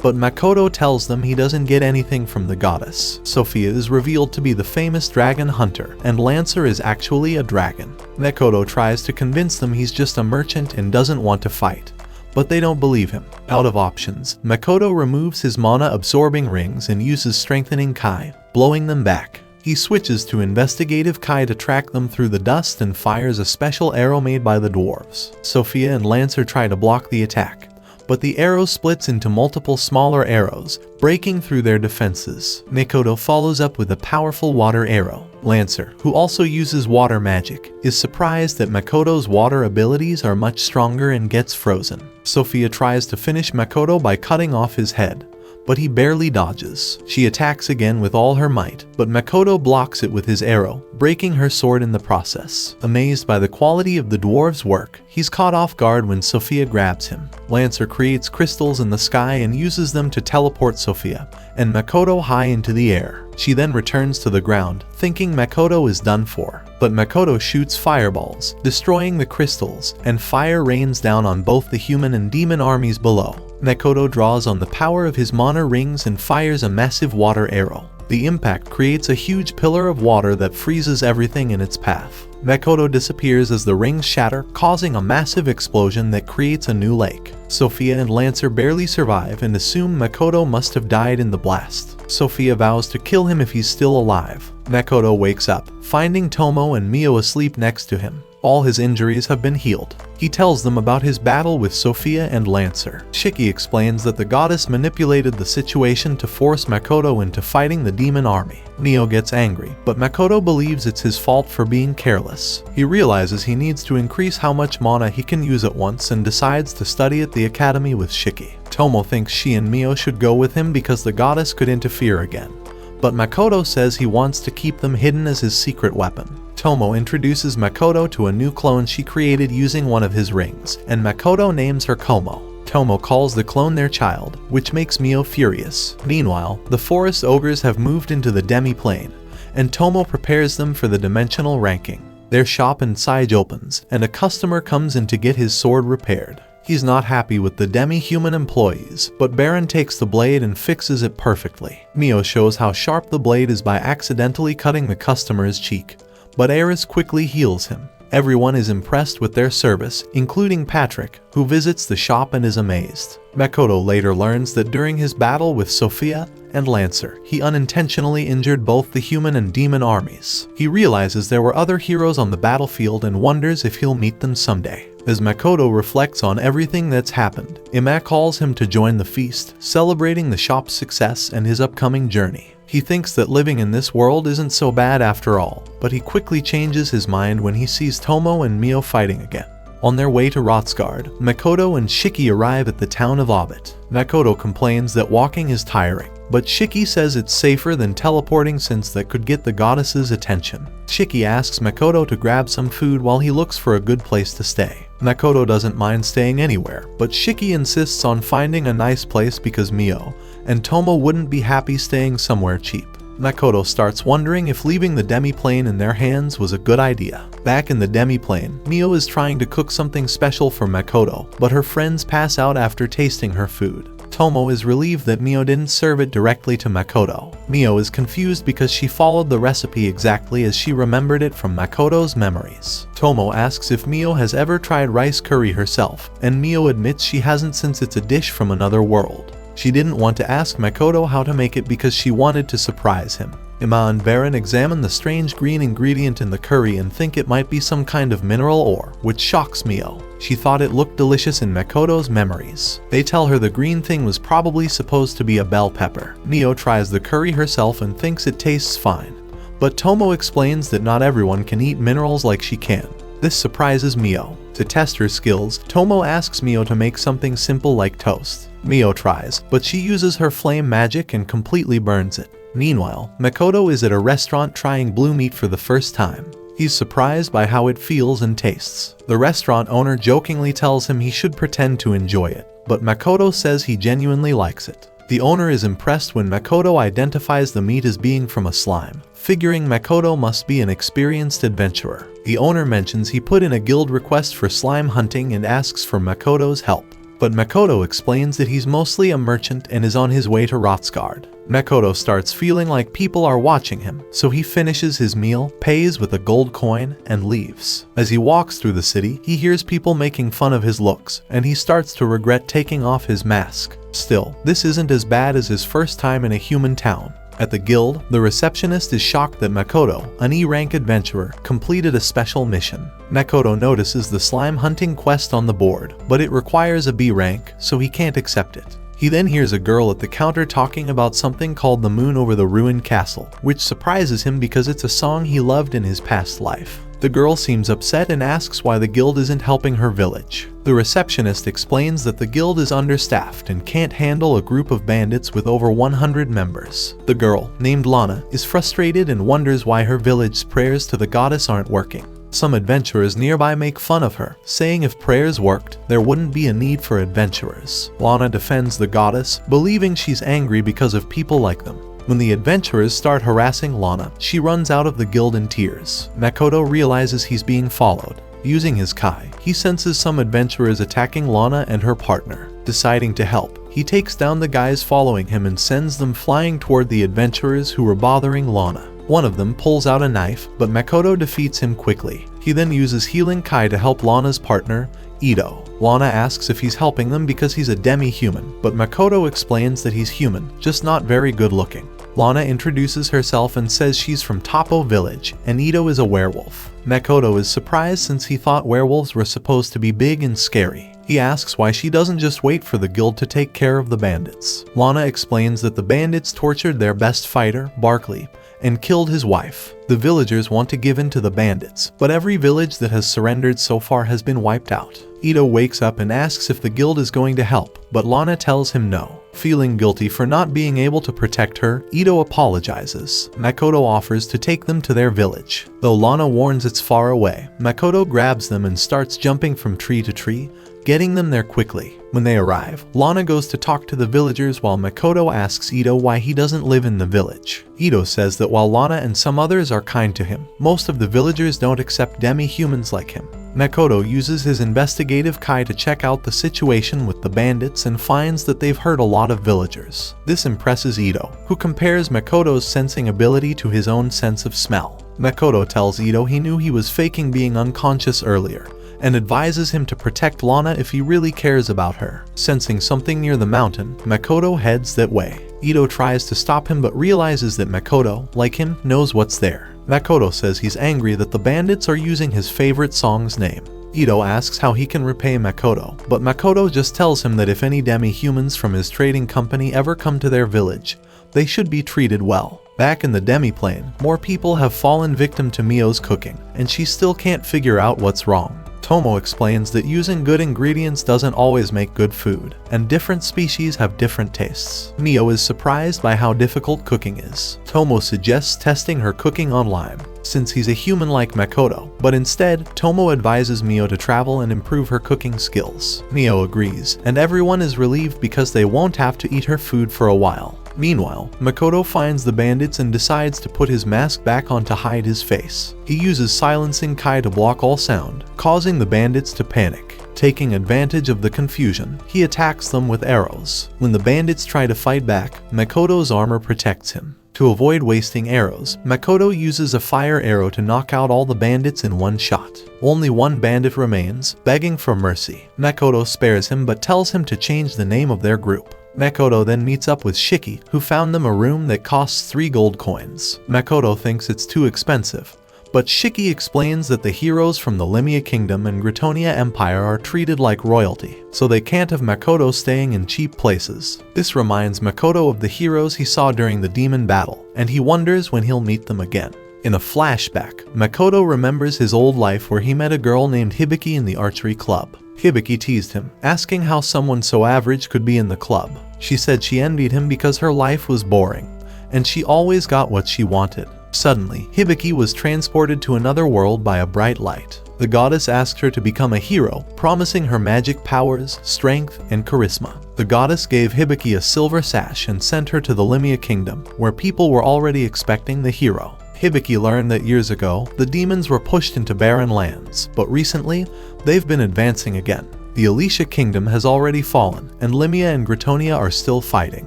but Makoto tells them he doesn't get anything from the goddess. Sophia is revealed to be the famous dragon hunter, and Lancer is actually a dragon. Makoto tries to convince them he's just a merchant and doesn't want to fight, but they don't believe him. Out of options, Makoto removes his mana-absorbing rings and uses strengthening Kai, blowing them back. He switches to investigative Kai to track them through the dust and fires a special arrow made by the dwarves. Sophia and Lancer try to block the attack, but the arrow splits into multiple smaller arrows, breaking through their defenses. Makoto follows up with a powerful water arrow. Lancer, who also uses water magic, is surprised that Makoto's water abilities are much stronger and gets frozen. Sophia tries to finish Makoto by cutting off his head, but he barely dodges. She attacks again with all her might, but Makoto blocks it with his arrow, breaking her sword in the process. Amazed by the quality of the dwarves' work, he's caught off guard when Sophia grabs him. Lancer creates crystals in the sky and uses them to teleport Sophia and Makoto high into the air. She then returns to the ground, thinking Makoto is done for. But Makoto shoots fireballs, destroying the crystals, and fire rains down on both the human and demon armies below. Makoto draws on the power of his mana rings and fires a massive water arrow. The impact creates a huge pillar of water that freezes everything in its path. Makoto disappears as the rings shatter, causing a massive explosion that creates a new lake. Sophia and Lancer barely survive and assume Makoto must have died in the blast. Sophia vows to kill him if he's still alive. Makoto wakes up, finding Tomo and Mio asleep next to him. All his injuries have been healed. He tells them about his battle with Sophia and Lancer. Shiki explains that the goddess manipulated the situation to force Makoto into fighting the demon army. Mio gets angry, but Makoto believes it's his fault for being careless. He realizes he needs to increase how much mana he can use at once and decides to study at the academy with Shiki. Tomo thinks she and Mio should go with him because the goddess could interfere again, but Makoto says he wants to keep them hidden as his secret weapon. Tomo introduces Makoto to a new clone she created using one of his rings, and Makoto names her Como. Tomo calls the clone their child, which makes Mio furious. Meanwhile, the forest ogres have moved into the demiplane, and Tomo prepares them for the dimensional ranking. Their shop in Sage opens, and a customer comes in to get his sword repaired. He's not happy with the demi-human employees, but Baron takes the blade and fixes it perfectly. Mio shows how sharp the blade is by accidentally cutting the customer's cheek, but Aris quickly heals him. Everyone is impressed with their service, including Patrick, who visits the shop and is amazed. Makoto later learns that during his battle with Sophia and Lancer, he unintentionally injured both the human and demon armies. He realizes there were other heroes on the battlefield and wonders if he'll meet them someday. As Makoto reflects on everything that's happened, Ima calls him to join the feast, celebrating the shop's success and his upcoming journey. He thinks that living in this world isn't so bad after all, but he quickly changes his mind when he sees Tomo and Mio fighting again. On their way to Rotsgard, Makoto and Shiki arrive at the town of Obit. Makoto complains that walking is tiring, but Shiki says it's safer than teleporting since that could get the goddess's attention. Shiki asks Makoto to grab some food while he looks for a good place to stay. Makoto doesn't mind staying anywhere, but Shiki insists on finding a nice place because Mio and Tomo wouldn't be happy staying somewhere cheap. Makoto starts wondering if leaving the demiplane in their hands was a good idea. Back in the demiplane, Mio is trying to cook something special for Makoto, but her friends pass out after tasting her food. Tomo is relieved that Mio didn't serve it directly to Makoto. Mio is confused because she followed the recipe exactly as she remembered it from Makoto's memories. Tomo asks if Mio has ever tried rice curry herself, and Mio admits she hasn't since it's a dish from another world. She didn't want to ask Makoto how to make it because she wanted to surprise him. Ima and Baron examine the strange green ingredient in the curry and think it might be some kind of mineral ore, which shocks Mio. She thought it looked delicious in Makoto's memories. They tell her the green thing was probably supposed to be a bell pepper. Mio tries the curry herself and thinks it tastes fine, but Tomo explains that not everyone can eat minerals like she can. This surprises Mio. To test her skills, Tomo asks Mio to make something simple like toast. Mio tries, but she uses her flame magic and completely burns it. Meanwhile, Makoto is at a restaurant trying blue meat for the first time. He's surprised by how it feels and tastes. The restaurant owner jokingly tells him he should pretend to enjoy it, but Makoto says he genuinely likes it. The owner is impressed when Makoto identifies the meat as being from a slime, figuring Makoto must be an experienced adventurer. The owner mentions he put in a guild request for slime hunting and asks for Makoto's help, but Makoto explains that he's mostly a merchant and is on his way to Rotsgard. Makoto starts feeling like people are watching him, so he finishes his meal, pays with a gold coin, and leaves. As he walks through the city, he hears people making fun of his looks, and he starts to regret taking off his mask. Still, this isn't as bad as his first time in a human town. At the guild, the receptionist is shocked that Makoto, an E-rank adventurer, completed a special mission. Makoto notices the slime hunting quest on the board, but it requires a B rank, so he can't accept it. He then hears a girl at the counter talking about something called the moon over the ruined castle, which surprises him because it's a song he loved in his past life. The girl seems upset and asks why the guild isn't helping her village. The receptionist explains that the guild is understaffed and can't handle a group of bandits with over 100 members. The girl, named Lana, is frustrated and wonders why her village's prayers to the goddess aren't working. Some adventurers nearby make fun of her, saying if prayers worked, there wouldn't be a need for adventurers. Lana defends the goddess, believing she's angry because of people like them. When the adventurers start harassing Lana, she runs out of the guild in tears. Makoto realizes he's being followed. Using his Kai, he senses some adventurers attacking Lana and her partner. Deciding to help, he takes down the guys following him and sends them flying toward the adventurers who were bothering Lana. One of them pulls out a knife, but Makoto defeats him quickly. He then uses healing Kai to help Lana's partner, Ito. Lana asks if he's helping them because he's a demi-human, but Makoto explains that he's human, just not very good looking. Lana introduces herself and says she's from Toppo village, and Ito is a werewolf. Makoto is surprised since he thought werewolves were supposed to be big and scary. He asks why she doesn't just wait for the guild to take care of the bandits. Lana explains that the bandits tortured their best fighter, Barkley, and killed his wife. The villagers want to give in to the bandits, but every village that has surrendered so far has been wiped out. Ito wakes up and asks if the guild is going to help, but Lana tells him no. Feeling guilty for not being able to protect her, Ito apologizes. Makoto offers to take them to their village. Though Lana warns it's far away, Makoto grabs them and starts jumping from tree to tree, getting them there quickly. When they arrive, Lana goes to talk to the villagers while Makoto asks Ito why he doesn't live in the village. Ito says that while Lana and some others are kind to him, most of the villagers don't accept demi-humans like him. Makoto uses his investigative kai to check out the situation with the bandits and finds that they've hurt a lot of villagers. This impresses Ito, who compares Makoto's sensing ability to his own sense of smell. Makoto tells Ito he knew he was faking being unconscious earlier, and advises him to protect Lana if he really cares about her. Sensing something near the mountain, Makoto heads that way. Ito tries to stop him but realizes that Makoto, like him, knows what's there. Makoto says he's angry that the bandits are using his favorite song's name. Ito asks how he can repay Makoto, but Makoto just tells him that if any demi-humans from his trading company ever come to their village, they should be treated well. Back in the demiplane, more people have fallen victim to Mio's cooking, and she still can't figure out what's wrong. Tomo explains that using good ingredients doesn't always make good food, and different species have different tastes. Mio is surprised by how difficult cooking is. Tomo suggests testing her cooking on Lime, since he's a human like Makoto, but instead, Tomo advises Mio to travel and improve her cooking skills. Mio agrees, and everyone is relieved because they won't have to eat her food for a while. Meanwhile, Makoto finds the bandits and decides to put his mask back on to hide his face. He uses silencing kai to block all sound, causing the bandits to panic. Taking advantage of the confusion, he attacks them with arrows. When the bandits try to fight back, Makoto's armor protects him. To avoid wasting arrows, Makoto uses a fire arrow to knock out all the bandits in one shot. Only one bandit remains, begging for mercy. Makoto spares him but tells him to change the name of their group. Makoto then meets up with Shiki, who found them a room that costs 3 gold coins. Makoto thinks it's too expensive, but Shiki explains that the heroes from the Limia Kingdom and Gritonia Empire are treated like royalty, so they can't have Makoto staying in cheap places. This reminds Makoto of the heroes he saw during the demon battle, and he wonders when he'll meet them again. In a flashback, Makoto remembers his old life where he met a girl named Hibiki in the archery club. Hibiki teased him, asking how someone so average could be in the club. She said she envied him because her life was boring, and she always got what she wanted. Suddenly, Hibiki was transported to another world by a bright light. The goddess asked her to become a hero, promising her magic powers, strength, and charisma. The goddess gave Hibiki a silver sash and sent her to the Limia Kingdom, where people were already expecting the hero. Hibiki learned that years ago, the demons were pushed into barren lands, but recently, they've been advancing again. The Alicia Kingdom has already fallen, and Limia and Gritonia are still fighting.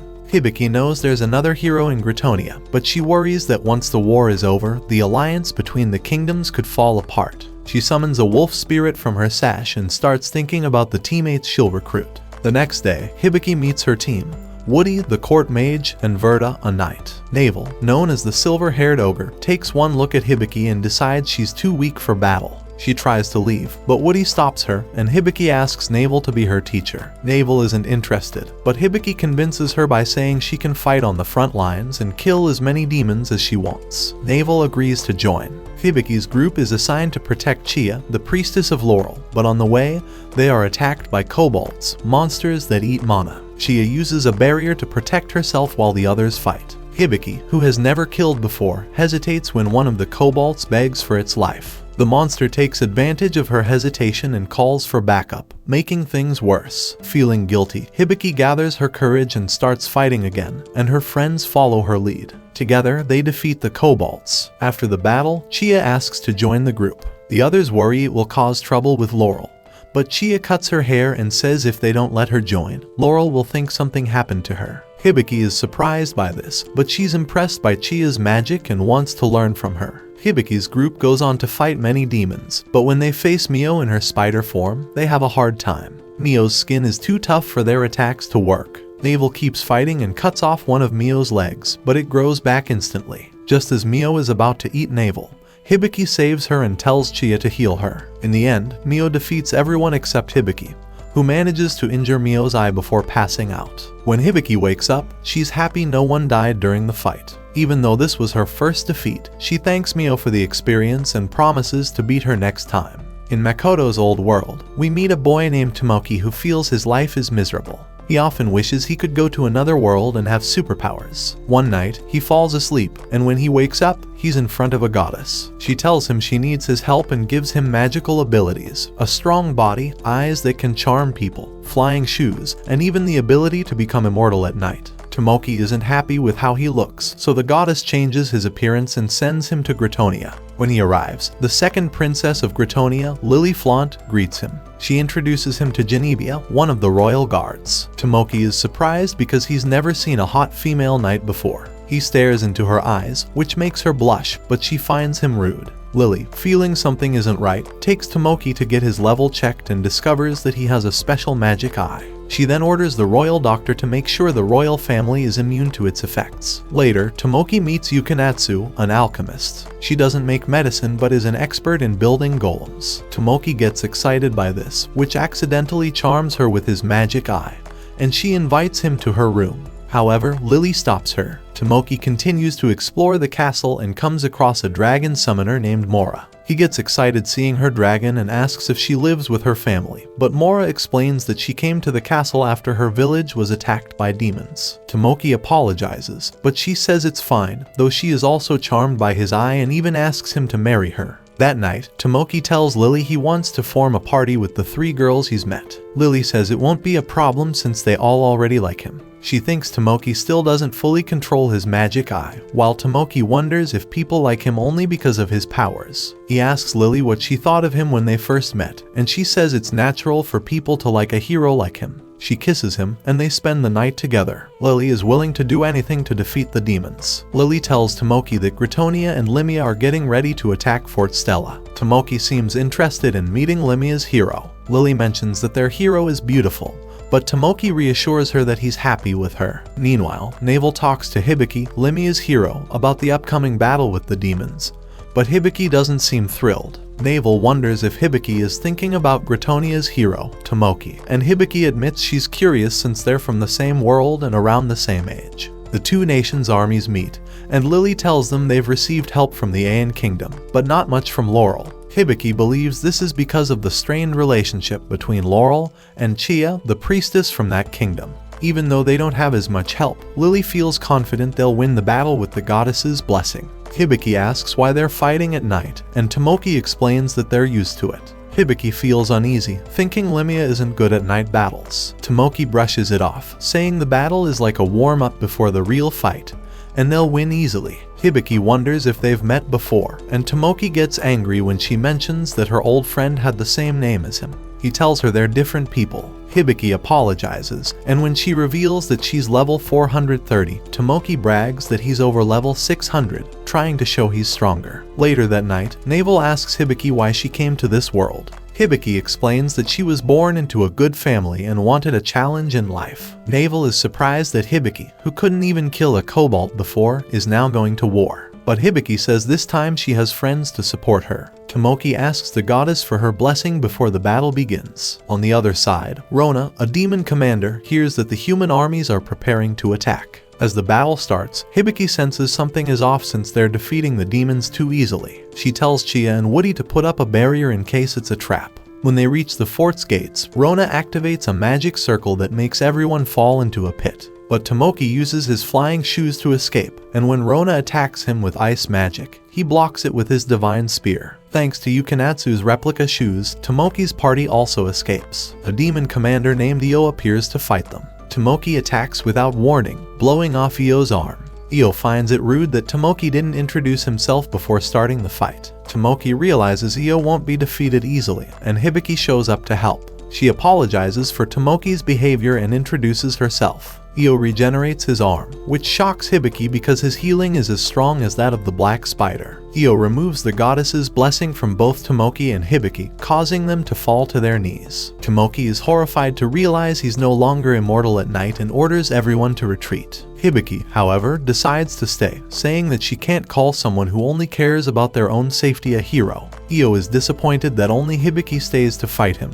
Hibiki knows there's another hero in Gritonia, but she worries that once the war is over, the alliance between the kingdoms could fall apart. She summons a wolf spirit from her sash and starts thinking about the teammates she'll recruit. The next day, Hibiki meets her team: Woody, the court mage, and Verda, a knight. Navel, known as the silver-haired ogre, takes one look at Hibiki and decides she's too weak for battle. She tries to leave, but Woody stops her, and Hibiki asks Navel to be her teacher. Navel isn't interested, but Hibiki convinces her by saying she can fight on the front lines and kill as many demons as she wants. Navel agrees to join. Hibiki's group is assigned to protect Chia, the priestess of Laurel, but on the way, they are attacked by kobolds, monsters that eat mana. Chia uses a barrier to protect herself while the others fight. Hibiki, who has never killed before, hesitates when one of the kobolds begs for its life. The monster takes advantage of her hesitation and calls for backup, making things worse. Feeling guilty, Hibiki gathers her courage and starts fighting again, and her friends follow her lead. Together, they defeat the kobolds. After the battle, Chia asks to join the group. The others worry it will cause trouble with Laurel, but Chia cuts her hair and says if they don't let her join, Laurel will think something happened to her. Hibiki is surprised by this, but she's impressed by Chia's magic and wants to learn from her. Hibiki's group goes on to fight many demons, but when they face Mio in her spider form, they have a hard time. Mio's skin is too tough for their attacks to work. Navel keeps fighting and cuts off one of Mio's legs, but it grows back instantly. Just as Mio is about to eat Navel, Hibiki saves her and tells Chia to heal her. In the end, Mio defeats everyone except Hibiki, who manages to injure Mio's eye before passing out. When Hibiki wakes up, she's happy no one died during the fight. Even though this was her first defeat, she thanks Mio for the experience and promises to beat her next time. In Makoto's old world, we meet a boy named Tomoki who feels his life is miserable. He often wishes he could go to another world and have superpowers. One night, he falls asleep, and when he wakes up, he's in front of a goddess. She tells him she needs his help and gives him magical abilities: a strong body, eyes that can charm people, flying shoes, and even the ability to become immortal at night. Tomoki isn't happy with how he looks, so the goddess changes his appearance and sends him to Gritonia. When he arrives, the second princess of Gritonia, Lily Flaunt, greets him. She introduces him to Genevia, one of the royal guards. Tomoki is surprised because he's never seen a hot female knight before. He stares into her eyes, which makes her blush, but she finds him rude. Lily, feeling something isn't right, takes Tomoki to get his level checked and discovers that he has a special magic eye. She then orders the royal doctor to make sure the royal family is immune to its effects. Later, Tomoki meets Yukinatsu, an alchemist. She doesn't make medicine but is an expert in building golems. Tomoki gets excited by this, which accidentally charms her with his magic eye, and she invites him to her room. However, Lily stops her. Tomoki continues to explore the castle and comes across a dragon summoner named Mora. He gets excited seeing her dragon and asks if she lives with her family, but Mora explains that she came to the castle after her village was attacked by demons. Tomoki apologizes, but she says it's fine, though she is also charmed by his eye and even asks him to marry her. That night, Tomoki tells Lily he wants to form a party with the 3 girls he's met. Lily says it won't be a problem since they all already like him. She thinks Tomoki still doesn't fully control his magic eye, while Tomoki wonders if people like him only because of his powers. He asks Lily what she thought of him when they first met, and she says it's natural for people to like a hero like him. She kisses him, and they spend the night together. Lily is willing to do anything to defeat the demons. Lily tells Tomoki that Gritonia and Limia are getting ready to attack Fort Stella. Tomoki seems interested in meeting Limia's hero. Lily mentions that their hero is beautiful, but Tomoki reassures her that he's happy with her. Meanwhile, Navel talks to Hibiki, Limia's hero, about the upcoming battle with the demons, but Hibiki doesn't seem thrilled. Navel wonders if Hibiki is thinking about Gritonia's hero, Tomoki, and Hibiki admits she's curious since they're from the same world and around the same age. The 2 nations' armies meet, and Lily tells them they've received help from the Aeon Kingdom, but not much from Laurel. Hibiki believes this is because of the strained relationship between Laurel and Chia, the priestess from that kingdom. Even though they don't have as much help, Lily feels confident they'll win the battle with the goddess's blessing. Hibiki asks why they're fighting at night, and Tomoki explains that they're used to it. Hibiki feels uneasy, thinking Limia isn't good at night battles. Tomoki brushes it off, saying the battle is like a warm-up before the real fight, and they'll win easily. Hibiki wonders if they've met before, and Tomoki gets angry when she mentions that her old friend had the same name as him. He tells her they're different people. Hibiki apologizes, and when she reveals that she's level 430, Tomoki brags that he's over level 600, trying to show he's stronger. Later that night, Navel asks Hibiki why she came to this world. Hibiki explains that she was born into a good family and wanted a challenge in life. Navel is surprised that Hibiki, who couldn't even kill a kobold before, is now going to war. But Hibiki says this time she has friends to support her. Tomoki asks the goddess for her blessing before the battle begins. On the other side, Rona, a demon commander, hears that the human armies are preparing to attack. As the battle starts, Hibiki senses something is off since they're defeating the demons too easily. She tells Chia and Woody to put up a barrier in case it's a trap. When they reach the fort's gates, Rona activates a magic circle that makes everyone fall into a pit. But Tomoki uses his flying shoes to escape, and when Rona attacks him with ice magic, he blocks it with his divine spear. Thanks to Yukinatsu's replica shoes, Tomoki's party also escapes. A demon commander named Io appears to fight them. Tomoki attacks without warning, blowing off Io's arm. Io finds it rude that Tomoki didn't introduce himself before starting the fight. Tomoki realizes Io won't be defeated easily, and Hibiki shows up to help. She apologizes for Tomoki's behavior and introduces herself. Io regenerates his arm, which shocks Hibiki because his healing is as strong as that of the Black Spider. Io removes the goddess's blessing from both Tomoki and Hibiki, causing them to fall to their knees. Tomoki is horrified to realize he's no longer immortal at night and orders everyone to retreat. Hibiki, however, decides to stay, saying that she can't call someone who only cares about their own safety a hero. Io is disappointed that only Hibiki stays to fight him,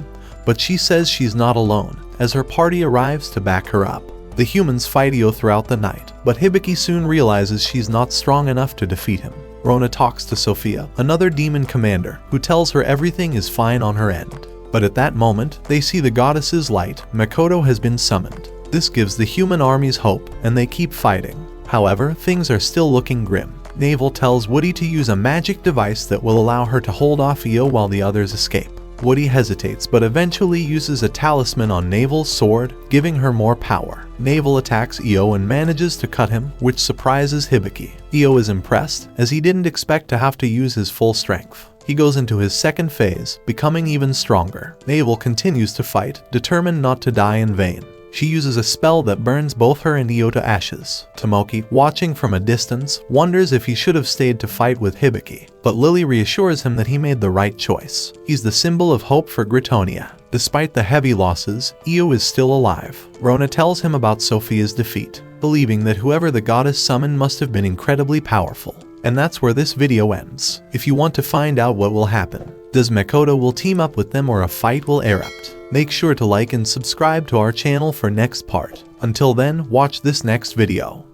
but she says she's not alone, as her party arrives to back her up. The humans fight Io throughout the night, but Hibiki soon realizes she's not strong enough to defeat him. Rona talks to Sophia, another demon commander, who tells her everything is fine on her end. But at that moment, they see the goddess's light. Makoto has been summoned. This gives the human armies hope, and they keep fighting. However, things are still looking grim. Navel tells Woody to use a magic device that will allow her to hold off Io while the others escape. Woody hesitates but eventually uses a talisman on Navel's sword, giving her more power. Navel attacks Io and manages to cut him, which surprises Hibiki. Io is impressed, as he didn't expect to have to use his full strength. He goes into his second phase, becoming even stronger. Navel continues to fight, determined not to die in vain. She uses a spell that burns both her and Io to ashes. Tomoki, watching from a distance, wonders if he should have stayed to fight with Hibiki, but Lily reassures him that he made the right choice. He's the symbol of hope for Gritonia. Despite the heavy losses, Io is still alive. Rona tells him about Sophia's defeat, believing that whoever the goddess summoned must have been incredibly powerful. And that's where this video ends. If you want to find out what will happen, does Makoto will team up with them or a fight will erupt? Make sure to like and subscribe to our channel for next part. Until then, watch this next video.